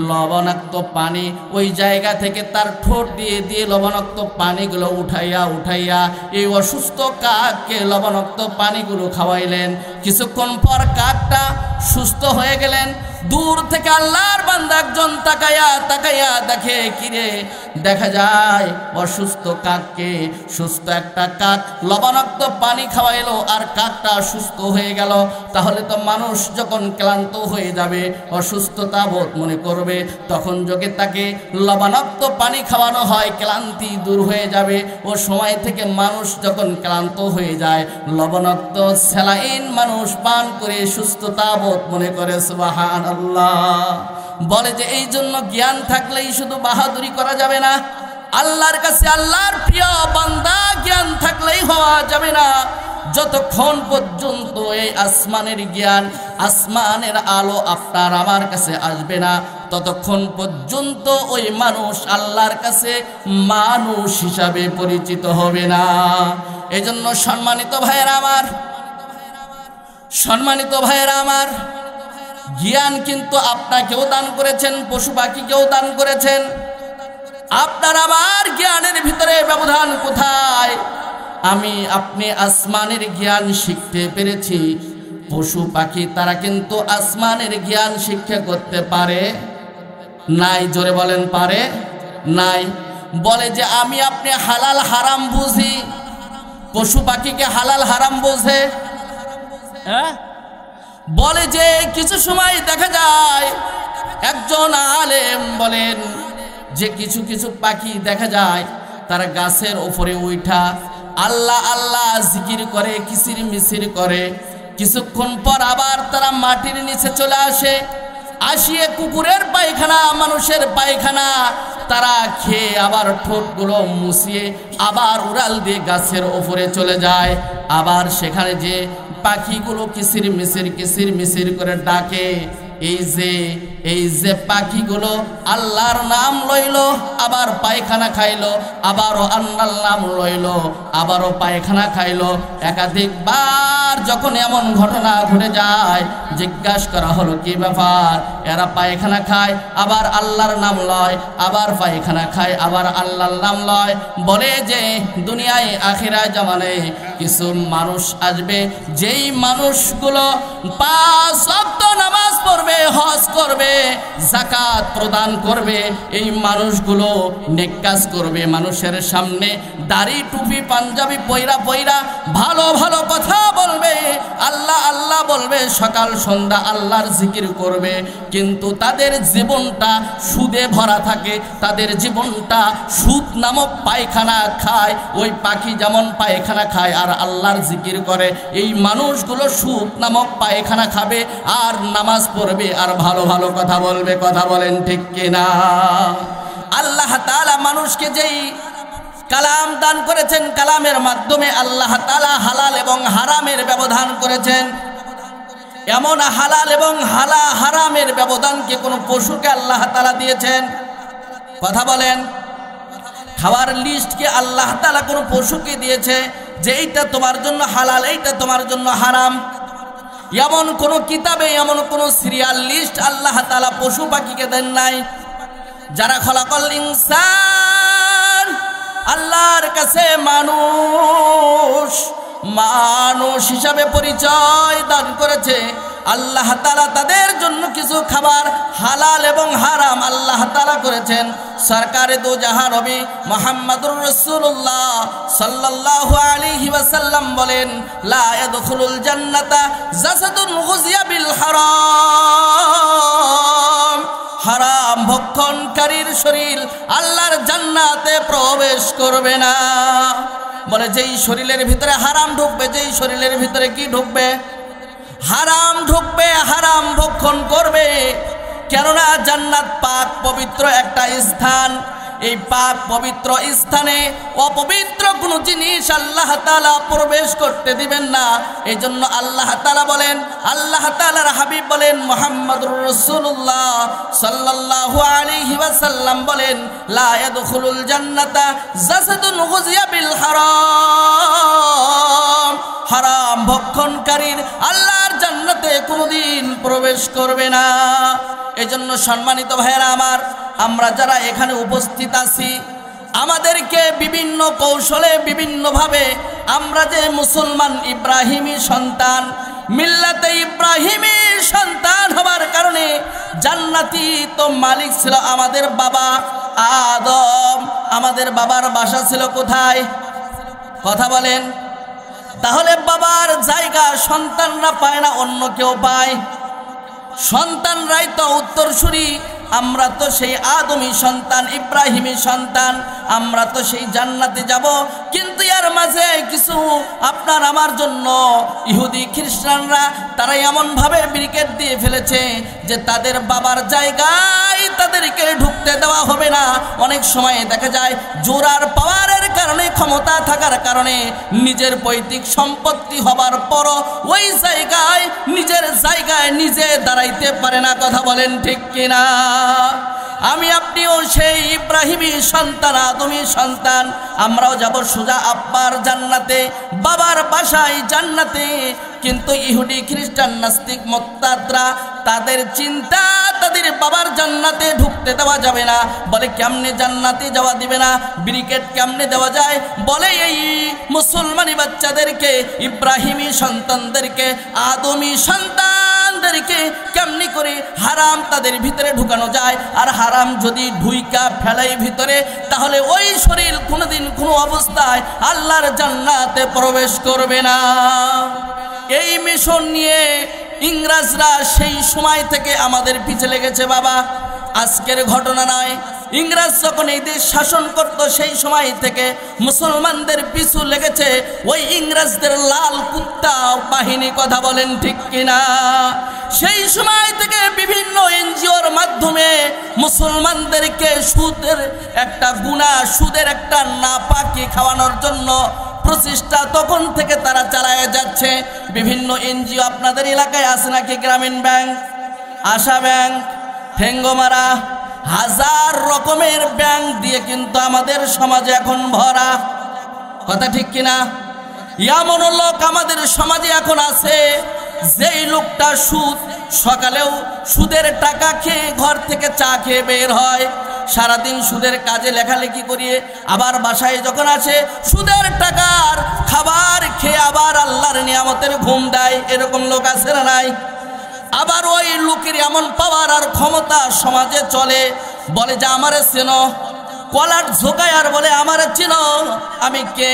লবণাক্ত পানি, ওই জায়গা থেকে তার ঠোঁট দিয়ে দিয়ে লবণাক্ত পানিগুলো উঠাইয়া এই অসুস্থ কাককে লবণাক্ত পানিগুলো খাওয়াইলেন। কিছুক্ষণ পর কাকটা সুস্থ হয়ে গেলেন। দূর থেকে আল্লাহর বান্দা একজন তাকাইয়া দেখে কিরে, দেখা যায় অসুস্থ কাককে সুস্থ একটা কাক লবণাক্ত পানি খাওয়াইলো আর কাকটা সুস্থ হয়ে গেল। তাহলে তো মানুষ যখন ক্লান্ত হয়ে যাবে, অসুস্থতা বোধ মনে করবে, তখন যদি তাকে লবণাক্ত পানি খাওয়ানো হয় ক্লান্তি দূর হয়ে যাবে। ও সময় থেকে মানুষ যখন ক্লান্ত হয়ে যায় লবণাক্ত স্যালাইন মানুষ পান করে সুস্থতা বোধ মনে করে। সুবহানাল্লাহ। বলে যে এই জন্য জ্ঞান থাকলেই শুধু বাহাদুরি করা যাবে না, আল্লাহর কাছে আল্লাহর প্রিয় বান্দা জ্ঞান থাকলেই হওয়া যাবে না। যতক্ষণ পর্যন্ত এই আসমানের জ্ঞান, আসমানের আলো আপনার আমার কাছে আসবে না, ততক্ষণ পর্যন্ত ওই মানুষ আল্লাহর কাছে মানুষ হিসাবে পরিচিত হবে না। এজন্য সম্মানিত ভাইয়েরা আমার, জ্ঞান কিন্তু আপনাকেও দান করেছেন, পশু পাখিকেও দান করেছেন। আপনার আমার জ্ঞানের ভিতরে ব্যবধান কোথায়? আমি আপনি আসমানের জ্ঞান শিখতে পেরেছি, পশু পাখি তারা কিন্তু আসমানের জ্ঞান শিক্ষা করতে পারে নাই। জোরে বলেন পারে নাই? বলে যে আমি আপনি হালাল হারাম বুঝি, পশু পাখিকে হালাল হারাম বোঝে। বলে যে কিছু সময় দেখা যায় একজন আলেম বলেন যে কিছু কিছু পাখি দেখা যায় তারা গাছের উপরে উঠা আল্লাহ আল্লাহ জিকির করে, কিসির মিসির করে। কিছুক্ষণ পর আবার তারা মাটির নিচে চলে আসিয়ে কুকুরের পায়খানা, মানুষের পায়খানা তারা খেয়ে আবার ঠোঁটগুলো মুছিয়ে আবার উড়াল দিয়ে গাছের ওপরে চলে যায়। আবার সেখানে যে পাখিগুলো কিসির মিসির করে ডাকে, এই যে পাখিগুলো আল্লাহর নাম লইলো, আবার পায়খানা খাইলো, আবারও আল্লাহর নাম লইলো, আবারও পায়খানা খাইলো। একাধিকবার যখন এমন ঘটনা ঘটে যায়, জিজ্ঞাসা করা হলো কি ব্যাপার? এরা পায়খানা খায়, আবার আল্লাহর নাম লয়, আবার পায়খানা খায়, আবার আল্লাহর নাম লয়। বলে যে দুনিয়ায় আখিরায় জামানে কিছু মানুষ আসবে, যেই মানুষগুলো 5 ওয়াক্ত নামাজ পড়বে, করবে, হজ করবে, যাকাত প্রদান করবে, এই মানুষগুলো নেক কাজ করবে, মানুষের সামনে দাড়ি টুপি পাঞ্জাবি পয়রা পয়রা ভালো ভালো কথা বলবে, আল্লাহ আল্লাহ বলবে, সকাল সন্ধ্যা আল্লাহর জিকির করবে, কিন্তু তাদের জীবনটা সুদে ভরা থাকে, তাদের জীবনটা সুদ নামক পায়খানা খায়। ওই পাখি যেমন পায়খানা খায় আর আল্লাহর জিকির করে, এই মানুষগুলো সুদ নামক পায়খানা খাবে আর নামাজ পড়বে আর ভালো ভালো কথা বলবে। কথা বলেন ঠিক কিনা? আল্লাহ তাআলা মানুষকে যেই কালাম দান করেছেন, কালামের মাধ্যমে আল্লাহ তাআলা হালাল এবং হারামের ব্যবধান করেছেন। এমন হালাল এবং হারামের ব্যবধানকে কোনো পশুকে আল্লাহ তাআলা দিয়েছেন? কথা বলেন। খাওয়ার লিস্টকে আল্লাহ তাআলা কোনো পশুকে দিয়েছে যে এইটা তোমার জন্য হালাল, এইটা তোমার জন্য হারাম? এমন কোনো কিতাবে, এমন কোনো সিরিয়াল লিস্ট আল্লাহ তাআলা পশু পাখিকে দেন নাই। যারা খলাকল ইনসান, আল্লাহর কাছে মানুষ হিসাবে পরিচয় দান করেছে, আল্লাহ তাআলা তাদের জন্য কিছু খাবার হালাল এবং হারাম আল্লাহ তাআলা করেছেন। সরকারে দো জাহান নবী মুহাম্মদুর রাসূলুল্লাহ সাল্লাল্লাহু আলাইহি ওয়াসাল্লাম বলেন, লা ইয়াদখুলুল জান্নাতা জাসাদুন গুযিয়া বিল হারাম। হারাম ভক্ষণকারীর শরীর আল্লাহর জান্নাতে প্রবেশ করবে না। বলে যেই শরীরের ভিতরে হারাম ঢুকবে, যেই শরীরের ভিতরে কি ঢুকবে? হারাম ঢুকবে, হারাম ভক্ষণ করবে। কেননা জান্নাত পাক পবিত্র একটা স্থান, এই পাক পবিত্র স্থানে অপবিত্র কোনো জিনিস আল্লাহ তাআলা প্রবেশ করতে দিবেন না। এই জন্য আল্লাহ তাআলা বলেন, আল্লাহ তাআলার হাবিব বলেন, মুহাম্মদুর রাসূলুল্লাহ সাল্লাল্লাহু আলাইহি ওয়াসাল্লাম বলেন, লা ইয়াদখুলুল জান্নাতা জাসাদুন গুযিয়া বিল হারাম। হারাম ভক্ষণকারীর আল্লাহর জান্নাতে কোনোদিন প্রবেশ করবে না। এজন্য সম্মানিত ভাইয়েরা আমার, আমরা যারা এখানে উপস্থিত আছি, আমাদেরকে বিভিন্ন কৌশলে বিভিন্নভাবে আমরা যে মুসলমান ইব্রাহিমী সন্তান, মিল্লাতে ইব্রাহিমী সন্তান হবার কারণে জান্নাতি তো মালিক ছিল আমাদের বাবা আদম। আমাদের বাবার বাসা ছিল কোথায়? কথা বলেন। তাহলে বাবার জায়গা সন্তানরা পায় না, অন্য কেউ পায়? সন্তানরাই তো উত্তরসূরি। আমরা তো সেই আদমী সন্তান, ইব্রাহিমী সন্তান, আমরা তো সেই জান্নাতে যাব। কিন্তু এর মাঝে কিছু আপনার আমার জন্য ইহুদি খ্রিস্টানরা তারা এমনভাবে ব্রিকেট দিয়ে ফেলেছে যে তাদের বাবার জায়গায় তাদেরকে ঢুকতে দেওয়া হবে না। অনেক সময় দেখা যায় জোরার পাওয়ারের কারণে, ক্ষমতা থাকার কারণে নিজের পৈতৃক সম্পত্তি হবার পরও ওই জায়গায়, নিজের জায়গায় নিজে দাঁড়াইতে পারে না। কথা বলেন ঠিক কিনা? আমি আপনিও সেই ইব্রাহিমী সন্তান, আদমী সন্তান। আমরাও যাব সোজা আব্বার জান্নাতে, বাবার বাসায় জান্নাতে। কিন্তু ইহুদি খ্রিস্টান নাস্তিক মোত্তাদরা তাদের চিন্তা, তাদের বাবার জান্নাতে ঢুকতে দেওয়া যাবে না। বলে কেমনে জান্নাতে যাওয়া দিবে না? ব্রিকেট কেমনে দেওয়া যায়? বলে এই মুসলমানি বাচ্চাদেরকে, ইব্রাহিমী সন্তানদেরকে, আদমী সন্তানদেরকে কেমনি করে হারাম তাদের ভিতরে ঢুকানো যায়। আর হারাম যদি ঢুইকা ফেলাই ভিতরে, তাহলে ওই শরীর কোনোদিন কোনো অবস্থায় আল্লাহর জান্নাতে প্রবেশ করবে না। এই মিশন নিয়ে ইংরেজরা সেই সময় থেকে আমাদের পিছে লেগেছে বাবা। আজকের ঘটনা নয়। ইংরেজ যখন এই দেশ শাসন করত সেই সময় থেকে মুসলমানদের পিছু লেগেছে ওই ইংরেজদের লাল কুত্তা বাহিনী। কথা বলেন ঠিক কিনা? সেই সময় থেকে বিভিন্ন এনজিওর মাধ্যমে মুসলমানদেরকে সুদের একটা গুনাহ, সুদের একটা নাপাকি খাওয়ানোর জন্য প্রচেষ্টা তখন থেকে তারা চালায় যাচ্ছে। বিভিন্ন এনজিও আপনাদের এলাকায় আছে নাকি? গ্রামীণ ব্যাংক, আশা ব্যাংক, ঠেঙ্গমারা, হাজার রকমের ব্যাংক দিয়ে কিন্তু আমাদের সমাজে এখন ভরা। কথা ঠিক কিনা? এমন লোক আমাদের সমাজে এখন আছে যেই লোকটা সকালেও সুদের টাকা খেয়ে ঘর থেকে চা খেয়ে বের হয়, সারাদিন সুদের কাজে লেখালেখি করিয়ে আবার বাসায় যখন আসে সুদের টাকার খাবার খেয়ে আবার আল্লাহর নিয়ামতের ঘুম দেয়। এরকম লোক আছে না নাই? আবার ওই লোকের এমন পাওয়ার আর ক্ষমতা সমাজে চলে, বলে যে আমারে চেনো, কলার ঝোকায় আর বলে আমারে চিনো, আমি কে,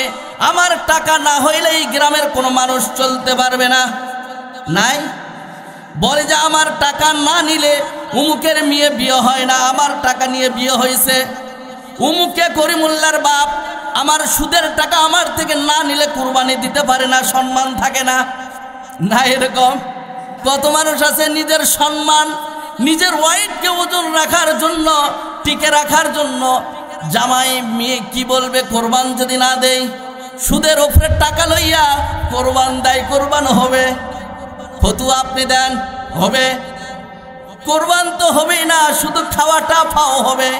আমার টাকা না হইলে এই গ্রামের কোনো মানুষ চলতে পারবে না। নাই, বলে যে আমার টাকা না নিলে উমুকের মেয়ে বিয়ে হয় না, আমার টাকা নিয়ে বিয়ে হয়েছে। উমুকে করিমুল্লার বাপ আমার সুদের টাকা আমার থেকে না নিলে কুরবানি দিতে পারে না, সম্মান থাকে না। না, এরকম কত মানুষ আছে নিজের সম্মান, নিজের ওয়াইফকে ওজন রাখার জন্য, টিকে রাখার জন্য, জামাই মেয়ে কি বলবে কোরবান যদি না দেই, সুদের ওপরে টাকা লইয়া কোরবান দেয়, কোরবান হবে। ফতুয়া আপনি দেন, হবে? কোরবান তো হবেই না, শুধু খাওয়াটা ফাও হবে।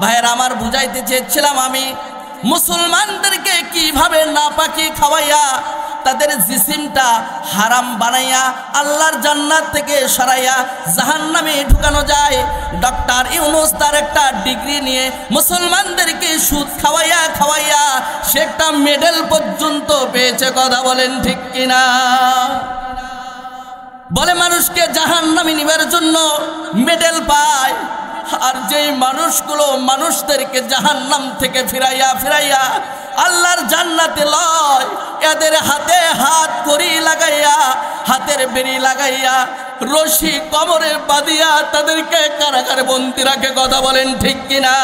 ভাইয়ের আমার বুঝাইতে চেয়েছিলাম আমি, মুসলমানদেরকে কিভাবে নাপাকি খাওয়াইয়া তাদের জিসিমটা হারাম বানাইয়া আল্লাহর জান্নাত থেকে সরাইয়া জাহান্নামে ঢুকানো যায়। ডক্টর ইউনুস তার একটা ডিগ্রি নিয়ে মুসলমানদেরকে সুদ খাওয়াইয়া খাওয়াইয়া সে একটা মেডেল পর্যন্ত পেয়েছে। কথা বলেন ঠিক কিনা? বলে মানুষকে জাহান্নামে নিবার জন্য মেডেল পায়, আর যেই মানুষগুলো মানুষদেরকে জাহান্নাম থেকে ফিরাইয়া ফিরাইয়া আল্লাহর জান্নাতে লয়, এদের হাতে হাত করি লাগাইয়া, হাতের বেরি লাগাইয়া, রশি কোমরে বাঁধিয়া তাদেরকে কারাগারে বন্দী রাখে। কথা বলেন ঠিক কিনা?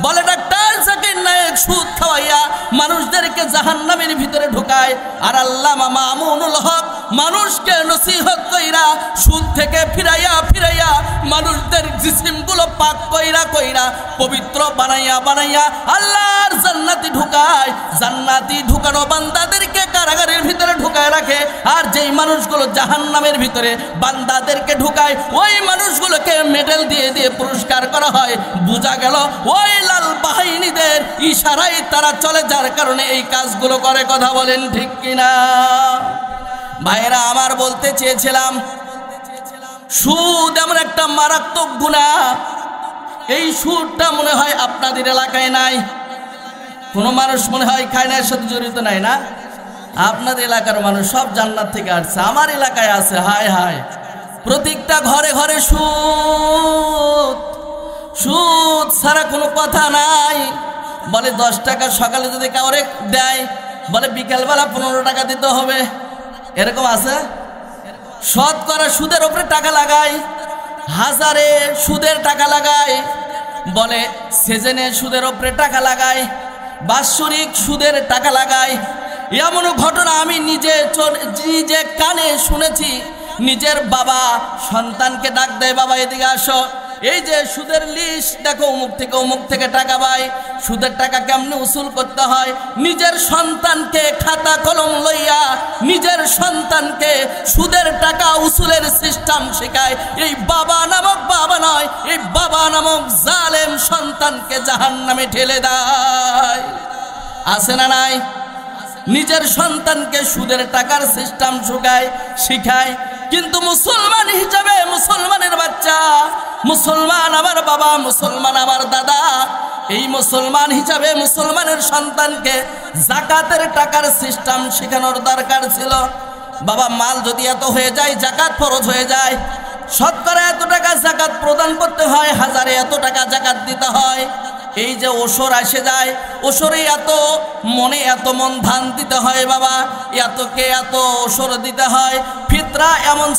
বলে ডাক্তার জাকির নায়েক সুদ খাওয়াইয়া মানুষদেরকে জাহান্নামের ভিতরে ঢুকায়, আর আল্লামা মামুনুল হক মানুষকে নসিহত কইরা সুদ থেকে ফিরাইয়া ফিরাইয়া মানুষদের জিসিমগুলো পাক কইরা কইরা পবিত্র বানাইয়া বানাইয়া আল্লাহর জান্নাতে ঢুকায়। জান্নাতি ঢুকানো বান্দাদেরকে কারাগারের ভিতরে ঢুকায় রাখে, আর যেই মানুষগুলো জাহান্নামের ভিতরে বান্দাদেরকে ঢুকায় ওই মানুষগুলোকে মেডেল দিয়ে দিয়ে পুরস্কার করা হয়। বোঝা গেল ওই লাল বাহিনীদের ইশারায় তারা চলে, যার কারণে এই কাজগুলো করে। কথা বলেন ঠিক কিনা? ভাইরা আমার বলতে চেয়েছিলাম, সুদ এমন একটা মারাত্মক গুনাহ, এই সুদটা মনে হয় আপনাদের এলাকায় নাই, কোনো মানুষ মনে হয় খায়নার সাথে জড়িত নাই না? আপনাদের এলাকার মানুষ সব জান্নাত থেকে আসছে, আমার এলাকায় আছে। হায় হায়, প্রত্যেকটা ঘরে ঘরে সুদ, সুদ ছাড়া কোনো কথা নাই। বলে 10 টাকা সকালে যদি কাউরে দেয়, বলে বিকেলবেলা 15 টাকা দিতে হবে, এরকম আছে। শতকরা সুদের উপরে টাকা লাগায়, হাজারে সুদের টাকা লাগায়, বলে সিজনে সুদের উপরে টাকা লাগায়, বাৎসরিক সুদের টাকা লাগায়। এমন ঘটনা আমি নিজে কানে শুনেছি। নিজের বাবা সন্তানকে ডাক দেয়, বাবা এদিকে আসো, এই যে সুদের লিস্ট দেখো, অমুক থেকে টাকা পাই, সুদের টাকা কেমনে উসুল করতে হয়। নিজের সন্তানকে খাতা কলম লইয়া নিজের সন্তানকে সুদের টাকা উসুলের সিস্টেম শেখায়। এই বাবা নামক বাবা নয়, এই বাবা নামক জালেম সন্তানকে জাহান্নামে ঠেলে দেয়। আছে না নাই? নিজের সন্তানকে সুদের টাকার সিস্টেম শিখায়। কিন্তু মুসলমান হিসাবে, মুসলমানের বাচ্চা, মুসলমান আমার বাবা, মুসলমান আমার দাদা, এই মুসলমান হিসাবে মুসলমানের সন্তানকে জাকাতের টাকার সিস্টেম শেখানোর দরকার ছিল। বাবা মাল যদি এত হয়ে যায়, জাকাত ফরজ হয়ে যায়, শতকরা এত টাকা জাকাত প্রদান করতে হয়, হাজারে এত টাকা জাকাত দিতে হয়। এই যে ওসর আসে যায়, ওসরে এত মনে এত মন ধান দিতে হয়, বাবা এতকে এত ওসর দিতে হয়, ফিতরা এমন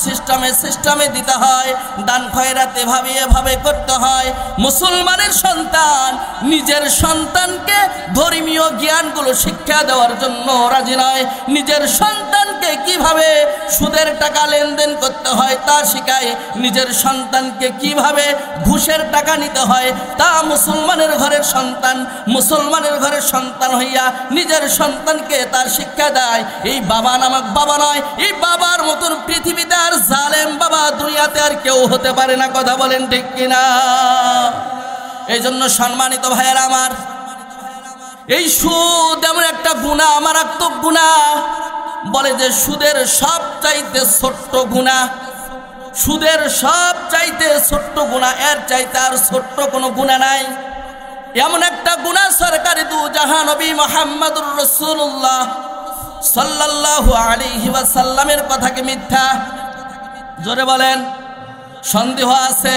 সিস্টেমে দিতে হয়, দান খয়রাত এভাবে করতে হয়। মুসলমানের সন্তান নিজের সন্তানকে ধর্মীয় জ্ঞানগুলো শিক্ষা দেওয়ার জন্য রাজি নয়। নিজের সন্তানকে কিভাবে সুদের টাকা লেনদেন করতে হয় তা শিখায়, নিজের সন্তানকে কিভাবে ঘুষের টাকা নিতে হয় তা মুসলমানের ঘরের সন্তান, মুসলমানের ঘরের সন্তান হইয়া নিজের সন্তানকে তার শিক্ষা দেয়। এই বাবা নামক বাবা নয়, এই বাবার মতন পৃথিবীতে আর জালেম বাবা দুনিয়াতে আর কেউ হতে পারে না। কথা বলেন ঠিক কিনা? এই জন্য সম্মানিত ভাইয়েরা আমার, এই সুদ এমন একটা গুনাহ, মারাত্মক গুনাহ। বলে যে সুদের সব চাইতে ছোট্ট গুনাহ, সুদের সব চাইতে ছোট্ট গুনাহ, এর চাইতে আর ছোট্ট কোনো গুনাহ নাই। এমন একটা গুনাহ সরকারি দু জাহান নবী মুহাম্মদুর রাসূলুল্লাহ সাল্লাল্লাহু আলাইহি ওয়াসাল্লামের কথাকে মিথ্যা, জোরে বলেন। সন্দেহ আছে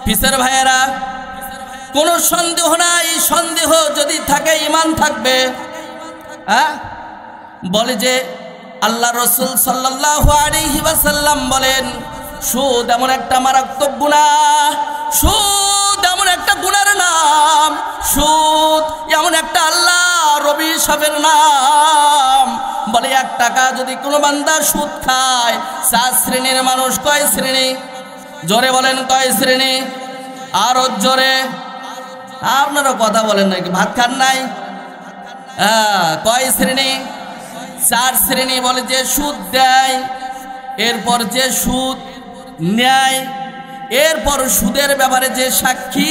পিসের ভাইয়েরা? কোনো সন্দেহ নাই। সন্দেহ যদি থাকে ঈমান থাকবে। বলে যে আল্লাহ রাসূল সাল্লাল্লাহু আলাইহি ওয়াসাল্লাম বলেন, সুদ এমন একটা মারাত্মক গুনাহ, সুদ এমন একটা গুনাহের নাম, সুদ এমন একটা আল্লাহর অভিশাপের নাম। বলে 1 টাকা যদি কোনো বান্দা সুদ খায়, 4 শ্রেণীর মানুষ। কয় শ্রেণী? জোরে বলেন, কয় শ্রেণী? আরো জোরে। আপনারা কথা বলেন নাকি? ভাত খান নাই? কয় শ্রেণী? 4 শ্রেণী। বলে যে সুদ দেয়, এরপর যে সুদ নেয়, এরপর সুদের ব্যাপারে যে সাক্ষী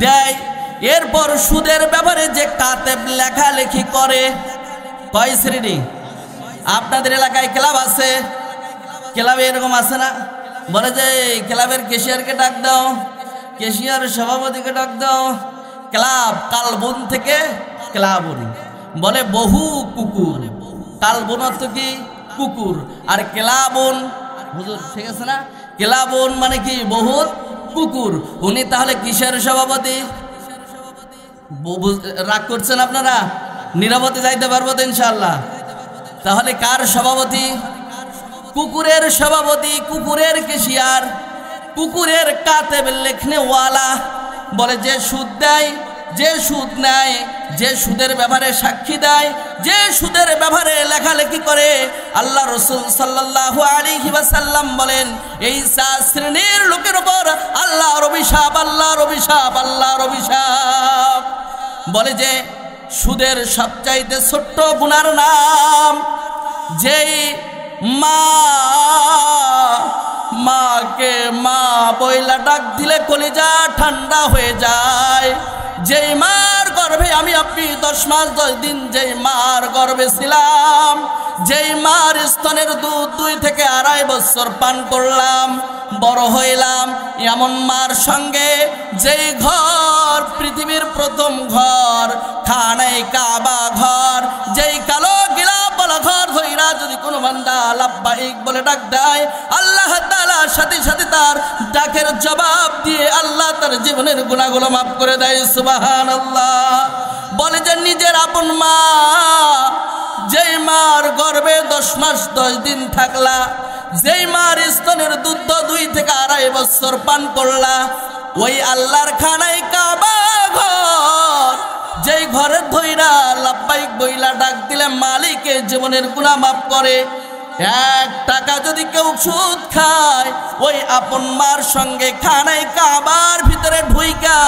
দেয়, এরপর সুদের ব্যাপারে যে কাতেব লেখালেখি করে। কয় শ্রেণী? আপনাদের এলাকায় ক্লাব আছে, ক্লাবে এরকম আছে না? বলে যে ক্লাবের ক্যাশিয়ারকে ডাক দাও, ক্যাশিয়ার সভাপতিকে ডাক দাও। ক্লাব কালবন থেকে ক্লাবন। বলে বহু কুকুর, কালবন অর্থ কি? কুকুর। আর ক্লাবন, হুজুর ঠিক আছে না? ক্লাবন মানে কি? বহুত কুকুর। উনি তাহলে কিসের সভাপতি? রাগ করছেন আপনারা? নীরবতে যাইতে পারবো তো ইনশাআল্লাহ? তাহলে কার সভাপতি? কুকুরের সভাপতি, কুকুরের ক্যাশিয়ার, কুকুরের কাতেব লেখনেওয়ালা। বলে যে সুদ দেয়, যে সুদ নেয়, যে সুদের ব্যাপারে সাক্ষী দেয়, যে সুদের ব্যাপারে লেখালেখি করে, আল্লাহ রাসূল সাল্লাল্লাহু আলাইহি ওয়াসাল্লাম বলেন, এই 4 শ্রেণীর লোকের উপর আল্লাহর অভিশাপ, আল্লাহর অভিশাপ, আল্লাহর অভিশাপ। বলে যে সুদের সবচাইতে ছোট্ট গুনার নাম, যেই মাকে মা বইলা ডাক দিলে কলিজা ঠান্ডা হয়ে যায়। যেই মার গর্ভে আমি আপনি 10 মাস 10 দিন যেই মার গর্ভে ছিলাম, যেই মার স্তনের দুধ 2 থেকে 2.5 বছর পান করলাম, বড় হইলাম, এমন মার সঙ্গে যেই ঘর পৃথিবীর প্রথম ঘর, খানায়ে কাবা ঘর, যেই কালো গিলাপ বলা ঘর ধইরা যদি কোনো বান্দা লাব্বাইক বলে ডাক দেয়, আল্লাহ তাআলা সাথে সাথে তার ডাকের জবাব দিয়ে আল্লাহ তার জীবনের গুনাহগুলো মাফ করে দেয়। সুবহানাল্লাহ। বলে যে নিজের আপন মা, যেই মার গর্ভে 10 মাস 10 দিন থাকলা, যেই মার স্তনের দুধ 2 থেকে 2.5 বছর পান করলা, ওই আল্লাহর খানায় কাবা ঘর, যেই ঘরে ধইরা লাব্বাইক বইলা ডাক দিলে মালিকে জীবনের গুনাহ মাফ করে। 1 টাকা যদি কেউ সুদ খায়, ওই আপন মার সঙ্গে খানায় কাবার ভিতরে ঢুইকা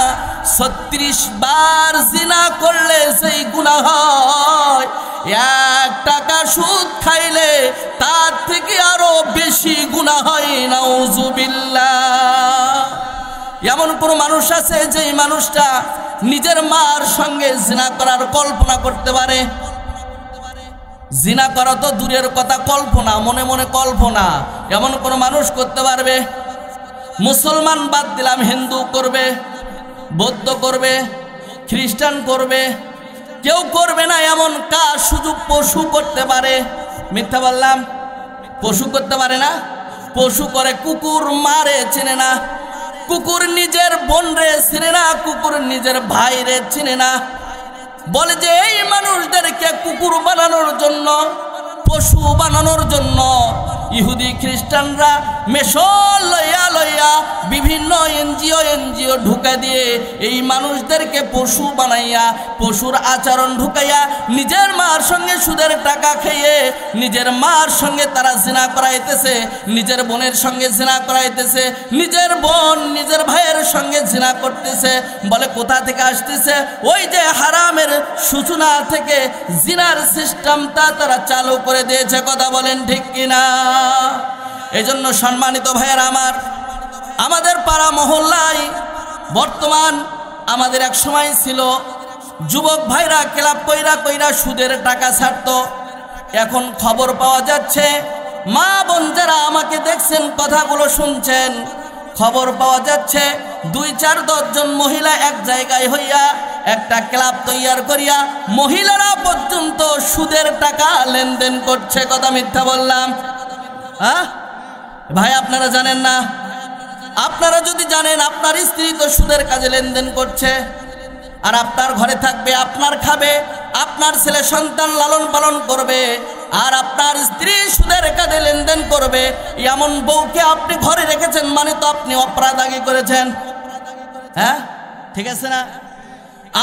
36 বার জিনা করলে সেই গুনাহ হয়। 1 টাকা সুদ খাইলে তার থেকে আরো বেশি গুনাহ হয়। নাউজুবিল্লাহ। এমন কোন মানুষ আছে যেই মানুষটা নিজের মার সঙ্গে জিনা করার কল্পনা করতে পারে? জিনা করা তো দূরের কথা, কল্পনা, মনে মনে কল্পনা এমন কোন মানুষ করতে পারবে? মুসলমান বাদ দিলাম, হিন্দু করবে, বৌদ্ধ করবে, খ্রিস্টান করবে, কেউ করবে না এমন কাজ শুধু পশু করতে পারে। মিথ্যা বললাম? পশু করতে পারে না? পশু করে। কুকুর মারে চিনে না, কুকুর নিজের বোন রে চিনে না, কুকুর নিজের ভাই রে চিনে না। বলে যে এই মানুষদেরকে কুকুর বানানোর জন্য, পশু বানানোর জন্য ইহুদি খ্রিস্টানরা মেশল লইয়া লইয়া বিভিন্ন এনজিও ঢুকা দিয়ে এই মানুষদেরকে পশু বানাইয়া, পশুর আচরণ ঢুকাইয়া, নিজের মার সঙ্গে সুদের টাকা খেয়ে নিজের মার সঙ্গে তারা জিনা করাইতেছে, নিজের বোনের সঙ্গে জিনা করাইতেছে, নিজের বোন নিজের ভাইয়ের সঙ্গে জিনা করতেছে। বলে কোথা থেকে আসতেছে? ওই যে হারামের সূচনা থেকে জিনার সিস্টেমটা তারা চালু করে দিয়েছে। কথা বলেন ঠিক কিনা? এজন্য সম্মানিত ভাইয়েরা আমার, আমাদের পাড়া মহল্লায় বর্তমান, আমাদের এক সময় ছিল যুবক ভাইরা ক্লাব কইরা কইরা সুদের টাকা ছাড়তো। এখন খবর পাওয়া যাচ্ছে, মা বোন যারা আমাকে দেখছেন, কথাগুলো শুনছেন, খবর পাওয়া যাচ্ছে 2-4-10 জন মহিলা এক জায়গায় হইয়া একটা ক্লাব তৈয়ার করিয়া মহিলারা পর্যন্ত সুদের টাকা লেনদেন করছে। কথা মিথ্যা বললাম? ভাই আপনারা জানেন না? আপনারা যদি জানেন আপনার স্ত্রী তো সুদের কাজে লেনদেন করছে, আর আপনার ঘরে থাকবে, আপনার খাবে, আপনার ছেলে সন্তান লালন পালন করবে, আর আপনার স্ত্রী সুদের কাজে লেনদেন করবে, এমন বউকে আপনি ঘরে রেখেছেন মানে তো আপনি অপরাধ আগে করেছেন। হ্যাঁ, ঠিক আছে না?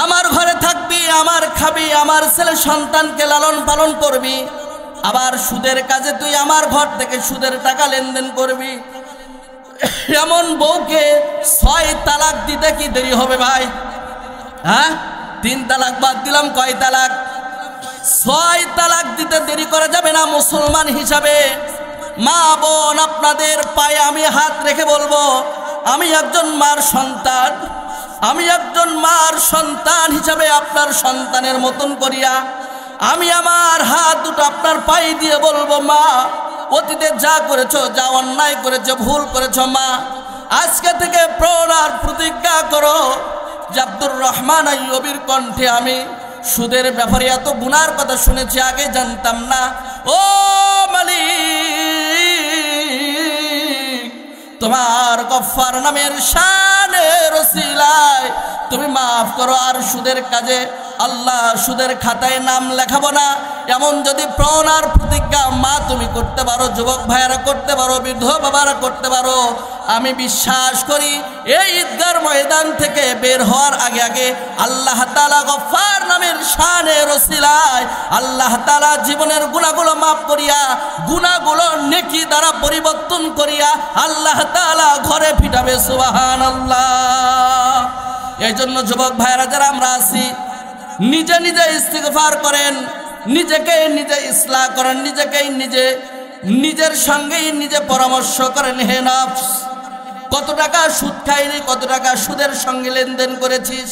আমার ঘরে থাকবি, আমার খাবি, আমার ছেলে সন্তানকে লালন পালন করবি, আবার সুদের কাজে তুই আমার ঘর থেকে সুদের টাকা লেনদেন করবি, এমন বউকে 6 তালাক দিতে কি দেরি হবে ভাই? হ্যাঁ, 3 তালাক বাদ দিলাম, কয় তালাক? 6 তালাক দিতে দেরি করা যাবে না। মুসলমান হিসাবে মা বোন আপনাদের পায়ে আমি হাত রেখে বলবো, আমি একজন মার সন্তান, আমি একজন মার সন্তান হিসাবে আপনার সন্তানের মতন করিয়া আমি আমার হাত দুটো আপনার পায়ে দিয়ে বলবো, মা অতীতে যা করেছো, যা অন্যায় করেছো, ভুল করেছো, মা আজকে থেকে প্রণ আর প্রতিজ্ঞা করো যে আব্দুর রহমান আইয়ুবীর কণ্ঠে আমি সুদের ব্যাপারে এত গুনার কথা শুনেছি, আগে জানতাম না। ও মালিক, তোমার গফফার নামের শানের ওসিলায় তুমি মাফ করো, আর সুদের কাজে আল্লাহ সুদের খাতায় নাম লেখাবো না, এমন যদি প্রণ আর প্রতিজ্ঞা মা তুমি করতে পারো, যুবক ভাইয়ারা করতে পারো, বৃদ্ধ বাবারা করতে পারো, আমি বিশ্বাস করি এই ঈদগার ময়দান থেকে বের হওয়ার আগে আগে আল্লাহ তাআলা গফফার নামের শানের ওসিলায় আল্লাহ তাআলা জীবনের গুনাহগুলো মাফ করিয়া, গুনাহগুলো নেকি দ্বারা পরিবর্তন করিয়া আল্লাহ তাআলা ঘরে ফিটাবে। সুবহানাল্লাহ। এই জন্য যুবক ভাইয়ারা যারা আমরা আছি, নিজে নিজে ইস্তিগফার করেন, নিজেকে নিজে ইসলাহ করেন, নিজেকেই নিজের সঙ্গেই নিজে পরামর্শ করেন। হে নফস, কত টাকা সুদ খাইনি, কত টাকা সুদের সঙ্গে লেনদেন করেছিস,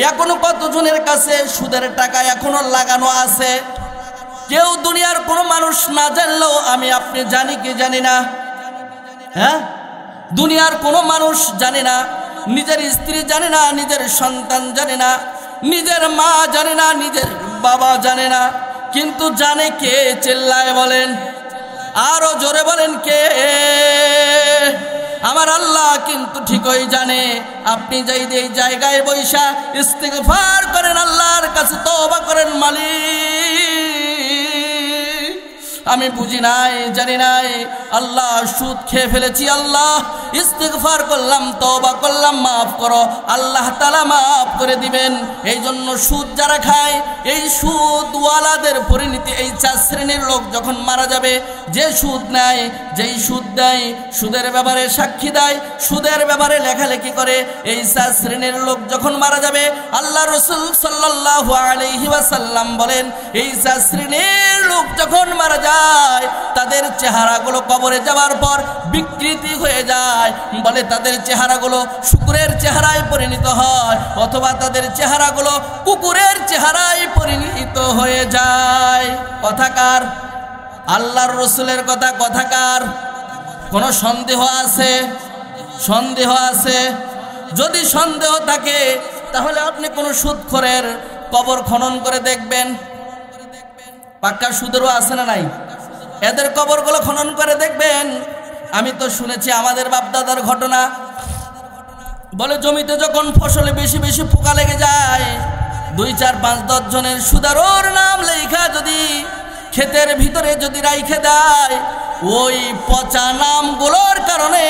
এখনো কতজনের কাছে সুদের টাকা এখনো লাগানো আছে। কেউ দুনিয়ার কোনো মানুষ না জানলেও আমি আপনি জানি কি জানি না? হ্যাঁ, দুনিয়ার কোনো মানুষ জানে না, নিজের স্ত্রী জানে না, নিজের সন্তান জানে না, নিজের মা জানে না, নিজের বাবা জানে না, কিন্তু জানে কে? চিল্লায় বলেন, আরো জোরে বলেন, কে? আমার আল্লাহ কিন্তু ঠিকই জানে। আপনি যাই এই জায়গায় বৈশা ইস্তিগফার করেন, আল্লাহর কাছে তওবা করেন, মালিক আমি বুঝি নাই, জানি নাই, আল্লাহ সুদ খেয়ে ফেলেছি, আল্লাহ ইস্তিগফার করলাম, তওবা করলাম, মাফ করো। আল্লাহ তাআলা মাফ করে দিবেন। এই জন্য সুদ যারা খায়, এই সুদওয়ালাদের পরিণতি এই 4 শ্রেণীর লোক যখন মারা যাবে, যে সুদ নেয়, যেই সুদ দেয়, সুদের ব্যাপারে সাক্ষী দেয়, সুদের ব্যাপারে লেখালেখি করে, এই 4 শ্রেণীর লোক যখন মারা যাবে, আল্লাহ রাসূল সাল্লাল্লাহু আলাইহি ওয়াসাল্লাম বলেন, এই 4 শ্রেণীর লোক যখন মারা যায় তাদের চেহারাগুলো কবরে যাওয়ার পর বিকৃতি হয়ে যায়। বলে তাদের চেহারাগুলো শুকুরের চেহারায় পরিণত হয়, অথবা তাদের চেহারাগুলো কুকুরের চেহারায় পরিণত হয়ে যায়। কথাকার? আল্লাহর রাসূলের কথা। কথাকার? কোনো সন্দেহ আছে? সন্দেহ আছে? যদি সন্দেহ থাকে তাহলে আপনি কোনো সুদখোরের কবর খনন করে দেখবেন। পাক্কা সুদেরও আছে না নাই? এদের কবরগুলো খনন করে দেখবেন। আমি তো শুনেছি আমাদের বাপদাদার ঘটনা, বলে জমিতে যখন ফসলে বেশি বেশি পোকা লেগে যায়, 2, 4, 5, 10 জনের সুদারোর নাম লেখা যদি ক্ষেতের ভিতরে যদি রাইখে দেয়, ওই পচা নামগুলোর কারণে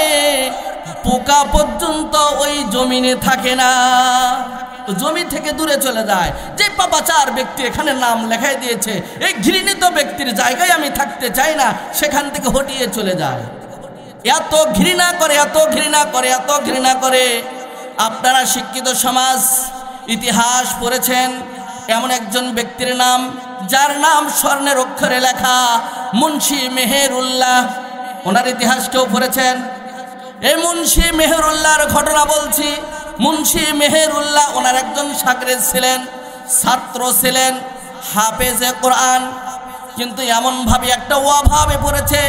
পোকা পর্যন্ত ওই জমিনে থাকে না, জমি থেকে দূরে চলে যায়। যে পাপাচার ব্যক্তি এখানে নাম লেখাই দিয়েছে, এই ঘৃণিত ব্যক্তির জায়গায় আমি থাকতে চাই না, সেখান থেকে হটিয়ে চলে যায়। এত ঘৃণা করে, এত ঘৃণা করে, এত ঘৃণা করে। আপনারা শিক্ষিত সমাজ, ইতিহাস পড়েছেন, এমন একজন ব্যক্তির নাম, যার নাম স্বর্ণের অক্ষরে লেখা, মুন্সি মেহেরুল্লাহ। ওনার ইতিহাস কেউ পড়েছেন? এই মুন্সি মেহেরুল্লাহর ঘটনা বলছি। মুন্সি মেহেরুল্লাহ ওনার একজন শাগরেদ ছিলেন, ছাত্র ছিলেন, হাফেজে কোরআন, কিন্তু এমনভাবে একটা অভাবে পড়েছে,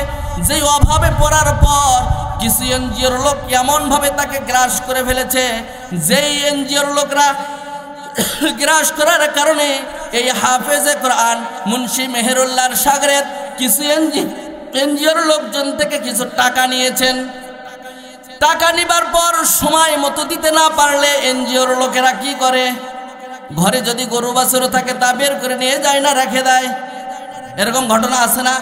যে অভাবে পড়ার পর কিছু এনজিওর লোক এমনভাবে তাকে গ্রাস করে ফেলেছে, যেই এনজিওর লোকরা গ্রাস করার কারণে এই হাফেজে কোরআন মুন্সি মেহেরুল্লাহর শাগরেদ কিছু এনজিওর লোকজন থেকে কিছু টাকা নিয়েছেন। টাকা নিবার পর সময় মতো দিতে না পারলে এনজিওর লোকেরা কি করে, ঘরে যদি গরু বাছুর থাকে তা বের করে নিয়ে যায় না, রেখে দেয়। এরকম ঘটনা আছে না?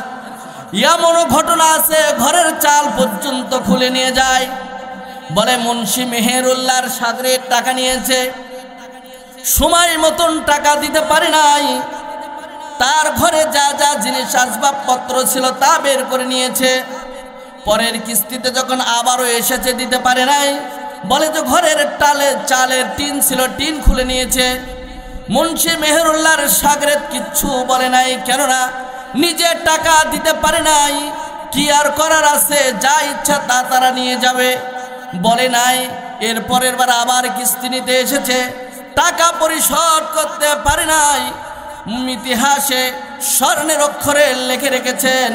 এমনও ঘটনা আছে ঘরের চাল পর্যন্ত খুলে নিয়ে যায়। বলে মুন্সি মেহেরুল্লাহর সাগরের টাকা নিয়েছে, সময় মতন টাকা দিতে পারে নাই, তার ঘরে যা যা জিনিস আসবাবপত্র ছিল তা বের করে নিয়েছে। পরের কিস্তিতে যখন আবারও এসেছে দিতে পারে নাই, বলে যে ঘরের চালের টিন ছিল, টিন খুলে নিয়েছে। মুন্সি মেহেরুল্লাহর সাগরেদ কিচ্ছু বলে নাই, কেননা নিজে টাকা দিতে পারে নাই, কি আর করার আছে, যা ইচ্ছা তা তারা নিয়ে যাবে, বলে নাই। এর পরের বার আবার কিস্তি নিতে এসেছে, টাকা পরিশোধ করতে পারে নাই। ইতিহাসে স্বর্ণের অক্ষরে লিখে রেখেছেন,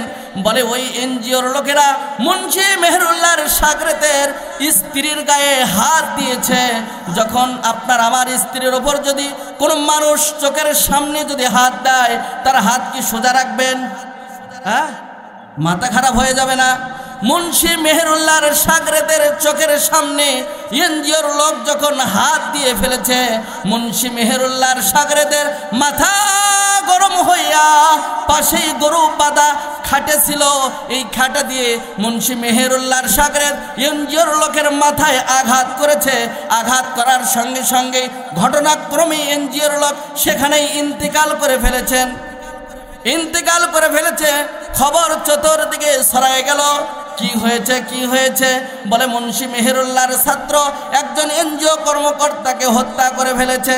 বলে ওই এনজিওর লোকেরা মুন্সি মেহেরুল্লাহর সাগরেদের স্ত্রীর গায়ে হাত দিয়েছে। যখন আপনার আমার স্ত্রীর ওপর যদি কোনো মানুষ চোখের সামনে যদি হাত দেয়, তার হাত কি সোজা রাখবেন? হ্যাঁ, মাথা খারাপ হয়ে যাবে না? মুন্সি মেহেরুল্লাহর সাগরেদের চোখের সামনে এনজিওর লোক যখন হাত দিয়ে ফেলেছে, মুন্সি মেহেরুল্লাহর সাগরেদের মাথা গরম হইয়া পাশেই গরু বাঁধা খাটে ছিল, এই খাটা দিয়ে মুন্সি মেহেরুল্লাহর সাগরেদ এনজিওর লোকের মাথায় আঘাত করেছে। আঘাত করার সঙ্গে সঙ্গে ঘটনাক্রমে এনজিওর লোক সেখানেই ইন্তেকাল করে ফেলেছেন। ইন্তেকাল করে ফেলেছে, খবর চতুর্দিকে ছড়ায় গেল। কি হয়েছে, কি হয়েছে? বলে মুন্সি মেহেরুল্লাহর ছাত্র একজন এনজিও কর্মকর্তাকে হত্যা করে ফেলেছে।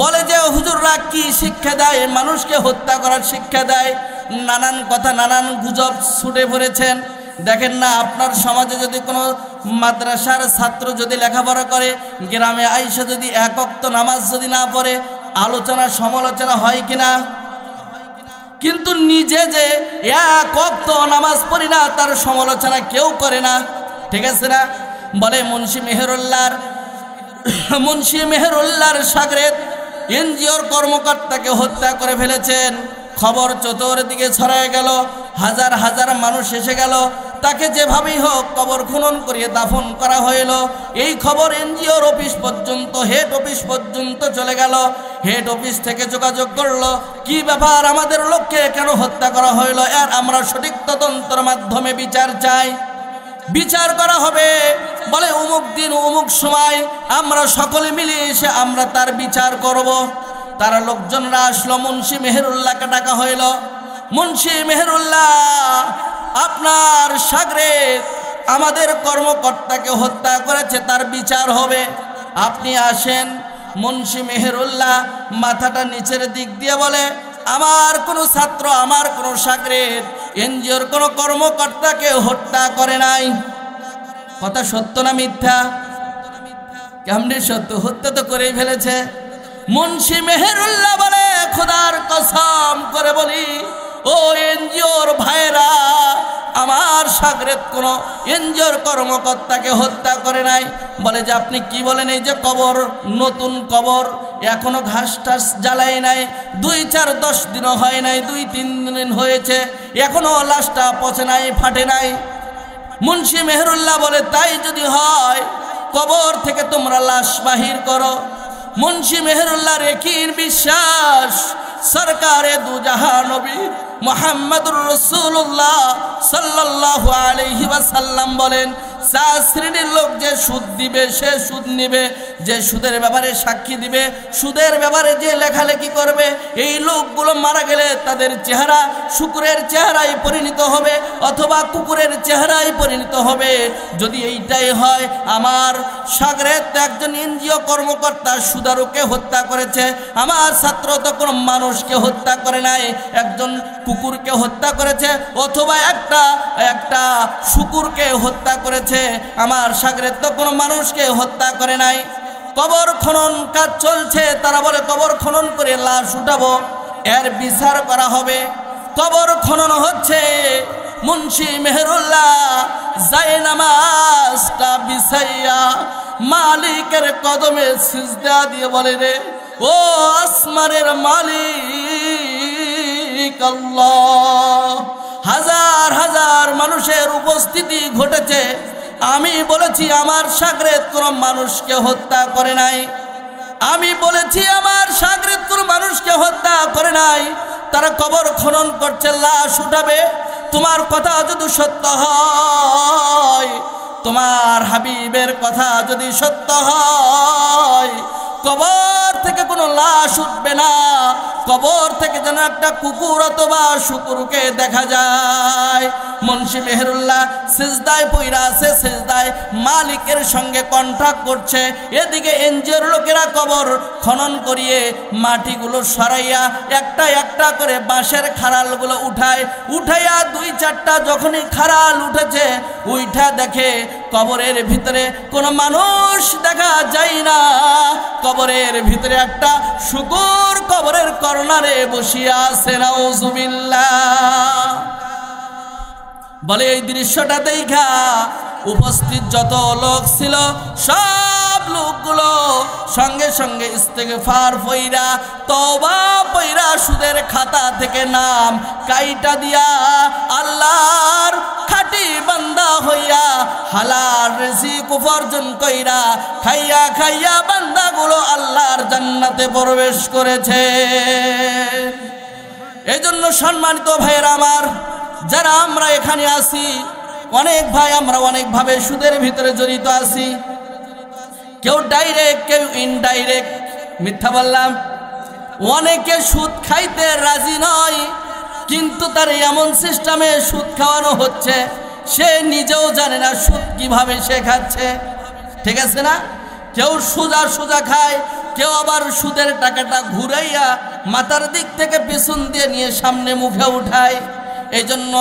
বলে যে হুজুররা কি শিক্ষা দেয়, মানুষকে হত্যা করার শিক্ষা দেয়, নানান কথা নানান গুজব ছুটে পড়েছেন। দেখেন না, আপনার সমাজে যদি কোনো মাদ্রাসার ছাত্র যদি লেখাপড়া করে, গ্রামে আইসা যদি এক ওয়াক্ত নামাজ যদি না পড়ে, আলোচনা সমালোচনা হয় কিনা? কিন্তু নিজে যে এক ওয়াক্ত নামাজ পড়ি না, তার সমালোচনা কেউ করে না, ঠিক আছে না? বলে মুন্সি মেহেরুল্লাহর সাগরেদ এনজিওর কর্মকর্তাকে হত্যা করে ফেলেছেন। খবর চতুর্দিকে ছড়ায় গেল, হাজার হাজার মানুষ এসে গেল, তাকে যেভাবেই হোক কবর খনন করিয়ে দাফন করা হইল। এই খবর এনজিওর অফিস পর্যন্ত, হেড অফিস পর্যন্ত চলে গেল। হেড অফিস থেকে যোগাযোগ করলো, কি ব্যাপার, আমাদের লোককে কেন হত্যা করা হইল, আর আমরা সঠিক তদন্তের মাধ্যমে বিচার চাই, বিচার করা হবে। বলে অমুক দিন অমুক সময় আমরা সকলে মিলে এসে আমরা তার বিচার করব। তারা লোকজনরা আসলো, মুন্সি মেহেরুল্লাহকে ডাকা হইল। মুন্সি মেহেরুল্লাহ, আপনার সাগরেদ আমাদের কর্মকর্তাকে হত্যা করেছে, তার বিচার হবে, আপনি আসেন। মুন্সি মেহেরুল্লাহ মাথাটা নিচের দিক দিয়ে বলে, আমার কোনো ছাত্র, আমার কোনো সাগরেদ এনজিওর কোনো কর্মকর্তাকে হত্যা করে নাই। কথা সত্য না মিথ্যা? কেমনি সত্য? হত্যা তো করেই ফেলেছে। মুন্সি মেহেরুল্লাহ বলে, খোদার কসম করে বলি, ও এনজিওর ভাইরা, আমার সাগরেদ কোনো এনজিওর কর্মকর্তাকে হত্যা করে নাই। বলে যে আপনি কি বলেন? এই যে কবর, নতুন কবর, এখনো ঘাস টাস জ্বালাই নাই, 2-4-10 দিনও হয় নাই, 2-3 দিন হয়েছে, এখনো লাশটা পচে নাই, ফাটে নাই। মুন্সি মেহেরুল্লাহ বলে, তাই যদি হয় কবর থেকে তোমরা লাশ বাহির করো। মুন্সি মেহেরুল্লাহর একই বিশ্বাস, সরকারে দুজাহান নবী মুহাম্মদুর রাসূলুল্লাহ সাল্লাল্লাহু আলাইহি ওয়াসাল্লাম বলেন, 4 শ্রেণীর লোক যে সুদ দিবে সে সুদ নিবে, যে সুদের ব্যাপারে সাক্ষী দিবে, সুদের ব্যাপারে যে লেখালেখি করবে, এই লোকগুলো মারা গেলে তাদের চেহারা শুকুরের চেহারায় পরিণত হবে অথবা কুকুরের চেহারায় পরিণত হবে। যদি এইটাই হয়, আমার সাগরেদ একজন এনজিও কর্মকর্তা সুদারুকে হত্যা করেছে, আমার ছাত্র তো কোনো মানুষকে হত্যা করে নাই, একজন কুকুরকে হত্যা করেছে অথবা একটা শুকুরকে হত্যা করেছে, আমার সাগরেদ তো কোনো মানুষকে হত্যা করে নাই। কবর খনন কাজ চলছে, তারা বলে কবর খনন করে লাশ উঠাবো, এর বিচার করা হবে। কবর খনন হচ্ছে, মুন্সি মেহেরুল্লাহ জায়নামাজটা বিছাইয়া মালিকের কদমে সিজদা দিয়ে বলে, রে ও আসমানের মালিক আল্লাহ, হাজার হাজার মানুষের উপস্থিতি ঘটেছে। আমি বলেছি আমার শাগরেদ কোনো মানুষকে হত্যা করে নাই, আমি বলেছি আমার শাগরেদ কোনো মানুষকে হত্যা করে নাই। তারা কবর খনন করছে, লাশ উঠাবে। তোমার কথা যদি সত্য হয়, তোমার হাবিবের কথা যদি সত্য হয়, কবর থেকে কোনো লাশ উঠবে না, কবর থেকে যেন একটা কুকুর অথবা শুকুরকে দেখা যায়। মুন্সি মেহেরুল্লাহ সিজদায় পইরা আছে, সিজদায় মালিকের সঙ্গে কন্ট্রাক্ট করছে। এদিকে এনজিওর লোকেরা কবর খনন করিয়ে মাটিগুলো সরাইয়া একটা একটা করে বাঁশের খাড়ালগুলো উঠাইয়া দুই চারটা যখনই খাড়াল উঠেছে, উঠা দেখে কবরের ভিতরে কোনো মানুষ দেখা যায় না। কবরের ভিতরে একটা শুকুর কবরের কর্নারে বসিয়া আছে। নাউজুবিল্লাহ। বলে এই দৃশ্যটা দেখা উপস্থিত যত লোক ছিল সব লোকগুলো সঙ্গে সঙ্গে ইস্তেগফার পইরা তওবা পইরা সুদের খাতা থেকে নাম কাইটা দিয়া আল্লাহর খাঁটি বান্দা হইয়া হালাল রিজিক উপার্জন কইরা খাইয়া খাইয়া বান্দাগুলো আল্লাহর জান্নাতে প্রবেশ করেছে। এই জন্য সম্মানিত ভাইয়েরা আমার, যারা আমরা এখানে আছি, অনেক ভাই আমরা অনেকভাবে সুদের ভিতরে জড়িত আছি। কেউ ডাইরেক্ট, কেউ ইনডাইরেক্ট। মিথ্যা বললাম? অনেকে সুদ খাইতে রাজি নয়, কিন্তু তার এমন সিস্টেমে সুদ খাওয়ানো হচ্ছে সে নিজেও জানে না সুদ কিভাবে সে খাচ্ছে। ঠিক আছে না? কেউ সোজা সোজা খায়, কেউ আবার সুদের টাকাটা ঘুরাইয়া মাথার দিক থেকে পিছন দিয়ে নিয়ে সামনে মুখে উঠায়। এই জন্য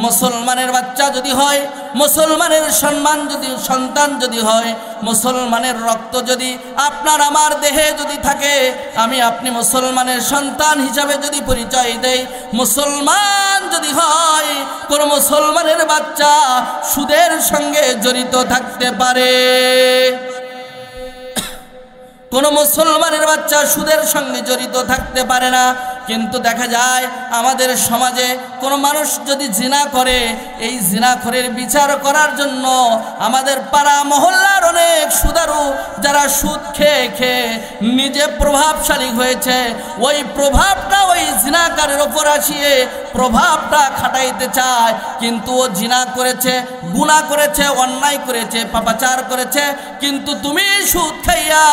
মুসলমানের বাচ্চা যদি হয়, মুসলমানের সম্মান যদি সন্তান যদি হয়, মুসলমানের রক্ত যদি আপনার আমার দেহে যদি থাকে, আমি আপনি মুসলমানের সন্তান হিসাবে যদি পরিচয় দেই, মুসলমান যদি হয়, কোন মুসলমানের বাচ্চা সুদের সঙ্গে জড়িত থাকতে পারে? কোন মুসলমানের বাচ্চা সুদের সঙ্গে জড়িত থাকতে পারে না। কিন্তু দেখা যায় আমাদের সমাজে কোনো মানুষ যদি জিনা করে, এই জিনাখোরের বিচার করার জন্য আমাদের পাড়া মহল্লার অনেক সুদারু যারা সুদ খেয়ে খেয়ে নিজে প্রভাবশালী হয়েছে, ওই প্রভাবটা ওই জিনাকারের ওপর আসিয়ে প্রভাবটা খাটাইতে চায়। কিন্তু ও জিনা করেছে, গুনাহ করেছে, অন্যায় করেছে, পাপাচার করেছে, কিন্তু তুমি সুদ খাইয়া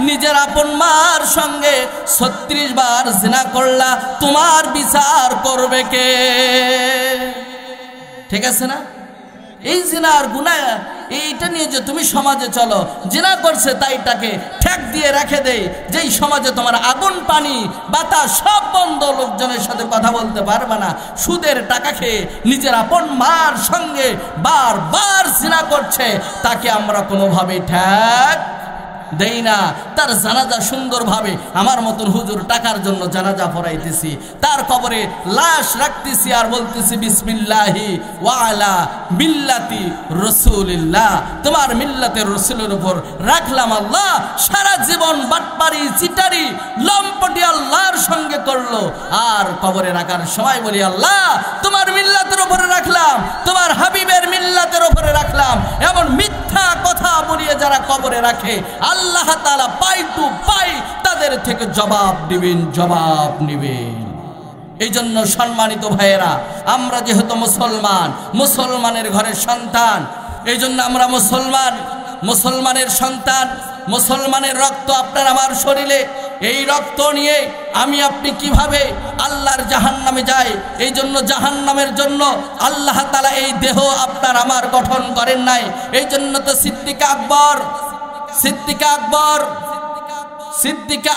নিজের আপন মার সঙ্গে 36 বার জিনা করলা, তোমার বিচার করবে কে? ঠিক আছে না? এই জিনার গুনাহ এইটা নিয়ে যে তুমি সমাজে চলো, জিনা করছে তাইটাকে ঠেক দিয়ে রেখে দেই, যেই সমাজে তোমার আগুন পানি বাতাস সব বন্ধ, লোকজনের সাথে কথা বলতে পারবে না, সুদের টাকা খেয়ে নিজের আপন মার সঙ্গে বারবার জিনা করছে, তাকে আমরা কোনোভাবেই ঠেক দেই না। তার জানাজা সুন্দরভাবে আমার মতন হুজুর টাকার জন্য জানাজা পড়াইতেছি, তার কবরে লাশ রাখতেছি আর বলতেছি বিসমিল্লাহি ওয়া আলা মিল্লাতি রাসূলিল্লাহ, তোমার মিল্লাতের রাসূলের উপর রাখলাম আল্লাহ। সারা জীবন বাটপারি চিটারি লম্পটি আল্লাহর সঙ্গে করলো, আর কবরে রাখার সময় বলি আল্লাহ তোমার মিল্লাতের উপরে রাখলাম, তোমার হাবিবের মিল্লাতের উপরে রাখলাম। এমন মিথ্যা কথা বলিয়ে যারা কবরে রাখে, আল্লাহ তাআলা পাই টু পাই তাদের থেকে জবাব দিবেন, জবাব নিবেন। এই জন্য সম্মানিত ভাইয়েরা, আমরা যেহেতু মুসলমান, মুসলমানের ঘরের সন্তান, এই জন্য আমরা মুসলমান, মুসলমানের সন্তান, মুসলমানের রক্ত আপনার আমার শরীরে। এই রক্ত নিয়ে আমি আপনি কিভাবে আল্লাহর জাহান্নামে যাই? এই জন্য জাহান্নামের জন্য আল্লাহ তাআলা এই দেহ আপনার আমার গঠন করেন নাই। এই জন্য তো সিদ্দিক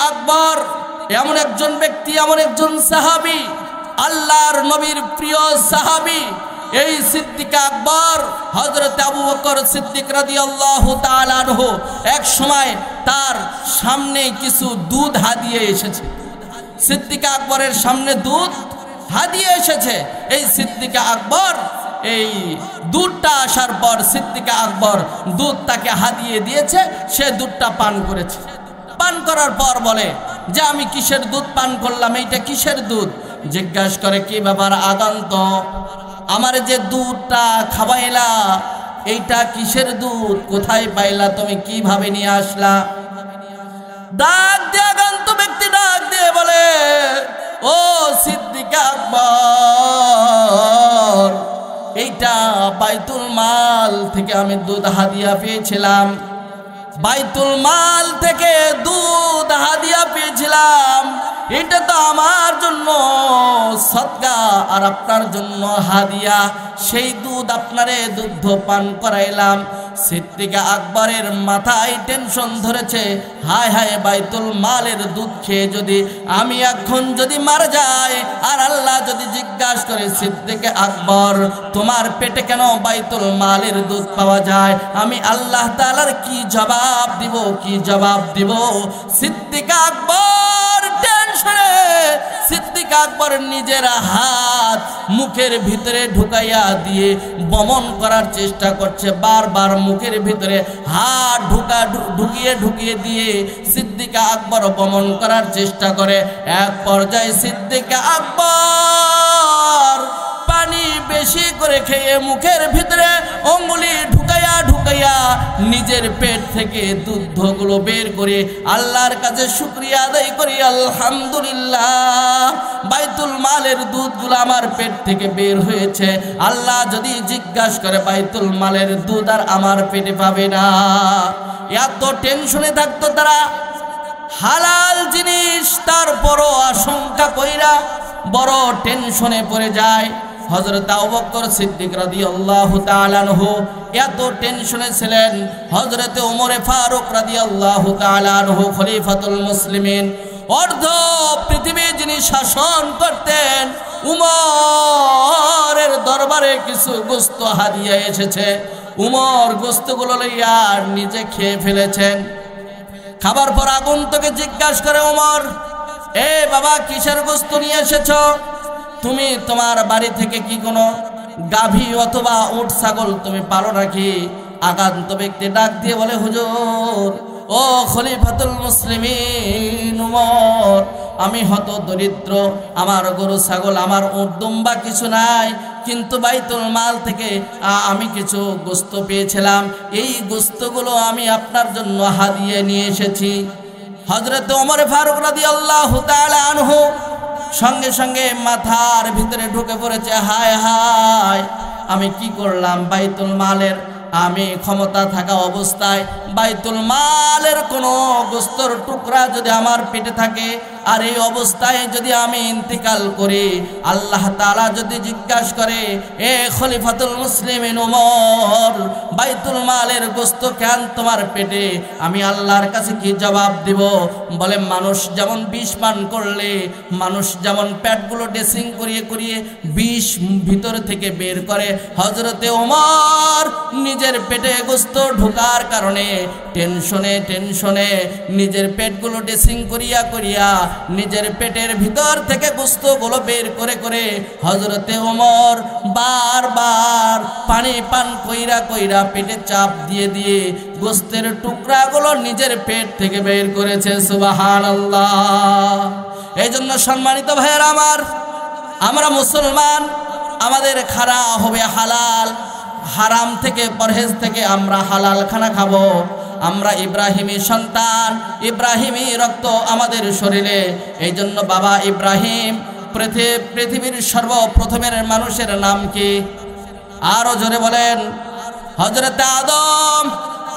আকবর এমন একজন ব্যক্তি, এমন একজন সাহাবী, আল্লাহর নবীর প্রিয় সাহাবী। এই সিদ্দিক আকবর হযরত আবু বকর সিদ্দিক রাদিয়াল্লাহু তাআলা আনহু এক সময় তার সামনে কিছু দুধ হাদিয়ে এসেছে। সিদ্দিক আকবরের সামনে দুধ হাদিয়ে এসেছে। এই সিদ্দিক আকবর এই দুধটা আসার পর সিদ্দিক আকবর দুধ তাকে হাদিয়ে দিয়েছে, সে দুধটা পান করেছে। পান করার পর বলে যে আমি কিসের দুধ পান করলাম, এইটা কিসের দুধ? জিজ্ঞাসা করে কি ব্যাপার আগন্ত? আমার যে দুধটা খাওয়াইলা এইটা কিসের দুধ, কোথায় পাইলা, তুমি কিভাবে নিয়ে আসলা? ডাক দিয়ে আগন্ত ব্যক্তি ডাক দিয়ে বলে, ও সিদ্দিক আকবর, এইটা বাইতুল মাল থেকে আমি দুধ হাদিয়া পেয়েছিলাম, বাইতুল মাল থেকে দুধ হাদিয়া পেয়েছিলাম, এটা তো আমার জন্য সদকা আর আপনার জন্য হাদিয়া, সেই দুধ আপনারে দুগ্ধ পান করাইলাম। সিদ্দিক আকবরের মাথায় টেনশন ধরেছে, হায় হায় বাইতুল মালের দুধ খেয়ে যদি আমি এখন যদি মারা যাই, আর আল্লাহ যদি জিজ্ঞাসা করে সিদ্দিক আকবর তোমার পেটে কেন বাইতুল মালের দুধ পাওয়া যায়, আমি আল্লাহ তাআলার কি জবাব দিব, কি জবাব দিব? সিদ্দিক আকবর টেনশনে সিদ্দিক আকবর নিজের হাত মুখের ভিতরে ঢুকাইয়া দিয়ে বমন করার চেষ্টা করছে, বারবার মুখের ভিতরে হাত ঢুকিয়ে দিয়ে সিদ্দিক আকবর বমন করার চেষ্টা করে। এক পর্যায়ে সিদ্দিক আকবর পানি বেশি করে খেয়ে মুখের ভিতরে অঙ্গুলি ঢুকাইয়া নিজের পেট থেকে দুধগুলো বের করে আল্লাহর কাছে শুকরিয়া আদায় করি, আলহামদুলিল্লাহ বাইতুল মালের দুধগুলো আমার পেট থেকে বের হয়েছে, আল্লাহ যদি জিজ্ঞাসা করে বাইতুল মালের দুধ আর আমার পেটে পাবে না। এত টেনশনে থাকতো তারা, হালাল জিনিস তারপরও আশঙ্কা কইরা বড় টেনশনে পড়ে যায়। হযরত আবু বকর সিদ্দিক রাদিয়াল্লাহু তাআলা আনহু এত টেনশনে ছিলেন, হযরত ওমর ফারুক রাদিয়াল্লাহু তাআলা আনহু খলিফাতুল মুসলিমিন, অর্ধ পৃথিবী যিনি শাসন করতেন, উমরের দরবারে কিছু গোশত হাদিয়া এসেছে, উমর গোশতগুলো লইয়া নিজে খেয়ে ফেলেছেন। খাবার পর আগন্তুকে জিজ্ঞাসা করে উমর, এ বাবা কিসের গোশত নিয়ে এসেছো? তুমি তোমার বাড়ি থেকে কি কোনো গাভী অথবা উট ছাগল তুমি পালো নাকি? আগান্ত ব্যক্তি ডাক দিয়ে বলে, হুজুর ও খলিফাতুল মুসলিমিন উমর, আমি হত দরিদ্র, আমার গরু ছাগল আমার উট দুম্বা কিছু নাই, কিন্তু বাইতুল মাল থেকে আমি কিছু গোশত পেয়েছিলাম, এই গোশতগুলো আমি আপনার জন্য হাদিয়া নিয়ে এসেছি। হযরত ওমর ফারুক রাদিয়াল্লাহু তাআলা আনহু সঙ্গে সঙ্গে মাথার ভিতরে ঢুকে পড়েছে, হায় হায় আমি কি করলাম, বাইতুল মালের আমি ক্ষমতা থাকা অবস্থায় বাইতুল মালের কোনো গোশতের টুকরা যদি আমার পেটে থাকে, আর এই অবস্থায় যদি আমি ইন্তিকাল করি, আল্লাহ তাআলা যদি জিজ্ঞাসা করে, এ খলিফাতুল মুসলিমিন ওমর বাইতুল মালের গোশত কেন তোমার পেটে, আমি আল্লাহর কাছে কি জবাব দিব? বলে, মানুষ যেমন বিষ পান করলে মানুষ যেমন পেটগুলো ড্রেসিং করিয়ে বিষ ভিতর থেকে বের করে, হযরতে ওমর নিজের পেটে গোশত ঢোকার কারণে টেনশনে নিজের পেটগুলো ড্রেসিং করিয়া নিজের পেটের ভিতর থেকে গোশতগুলো বের করে হযরতে ওমর বারবার পানি পান কইরা পেটে চাপ দিয়ে গোশতের টুকরাগুলো নিজের পেট থেকে বের করেছে। সুবহানাল্লাহ। এই জন্য সম্মানিত ভাইয়েরা আমার, আমরা মুসলমান, আমাদের খাওয়া হবে হালাল, হারাম থেকে পরহেজ থেকে আমরা হালাল খানা খাবো। আমরা ইব্রাহিমী সন্তান, ইব্রাহিমী রক্ত আমাদের শরীরে। এই জন্য বাবা ইব্রাহিম পৃথিবীর সর্বপ্রথমের মানুষের নাম কি? আরো জোরে বলেন। হযরত আদম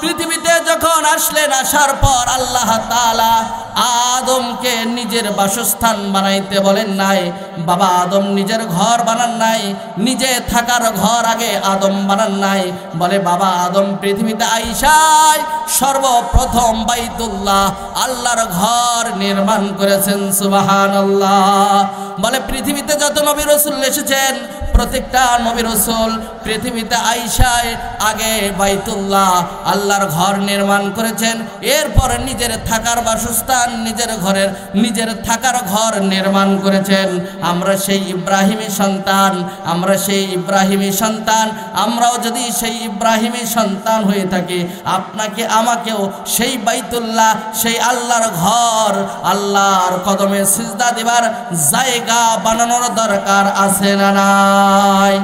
পৃথিবীতে যখন আসলেন, আসার পর আল্লাহ তাআলা আদমকে নিজের বাসস্থান বানাইতে বলেন নাই। বাবা আদম নিজের ঘর বানান নাই, নিজে থাকার ঘর আগে আদম বানান নাই। বলে বাবা আদম পৃথিবীতে আইসায় সর্বপ্রথম বাইতুল্লাহ আল্লাহর ঘর নির্মাণ করেছেন। সুবহানাল্লাহ। বলে পৃথিবীতে যত নবী রাসূল এসেছেন, প্রত্যেকটা নবী রাসূল পৃথিবীতে আইসায় আগে বাইতুল্লাহ আল্লাহর ঘর নির্মাণ করেছেন, এরপর নিজের থাকার বাসস্থান, নিজের থাকার ঘর নির্মাণ করেছেন। আমরা সেই ইব্রাহিমী সন্তান, আমরাও যদি সেই ইব্রাহিমী সন্তান হয়ে থাকি, আপনাকে আমাকেও সেই বাইতুল্লাহ, সেই আল্লাহর ঘর, আল্লাহর কদমে সিজদা দেবার জায়গা বানানোর দরকার আছে না নাই?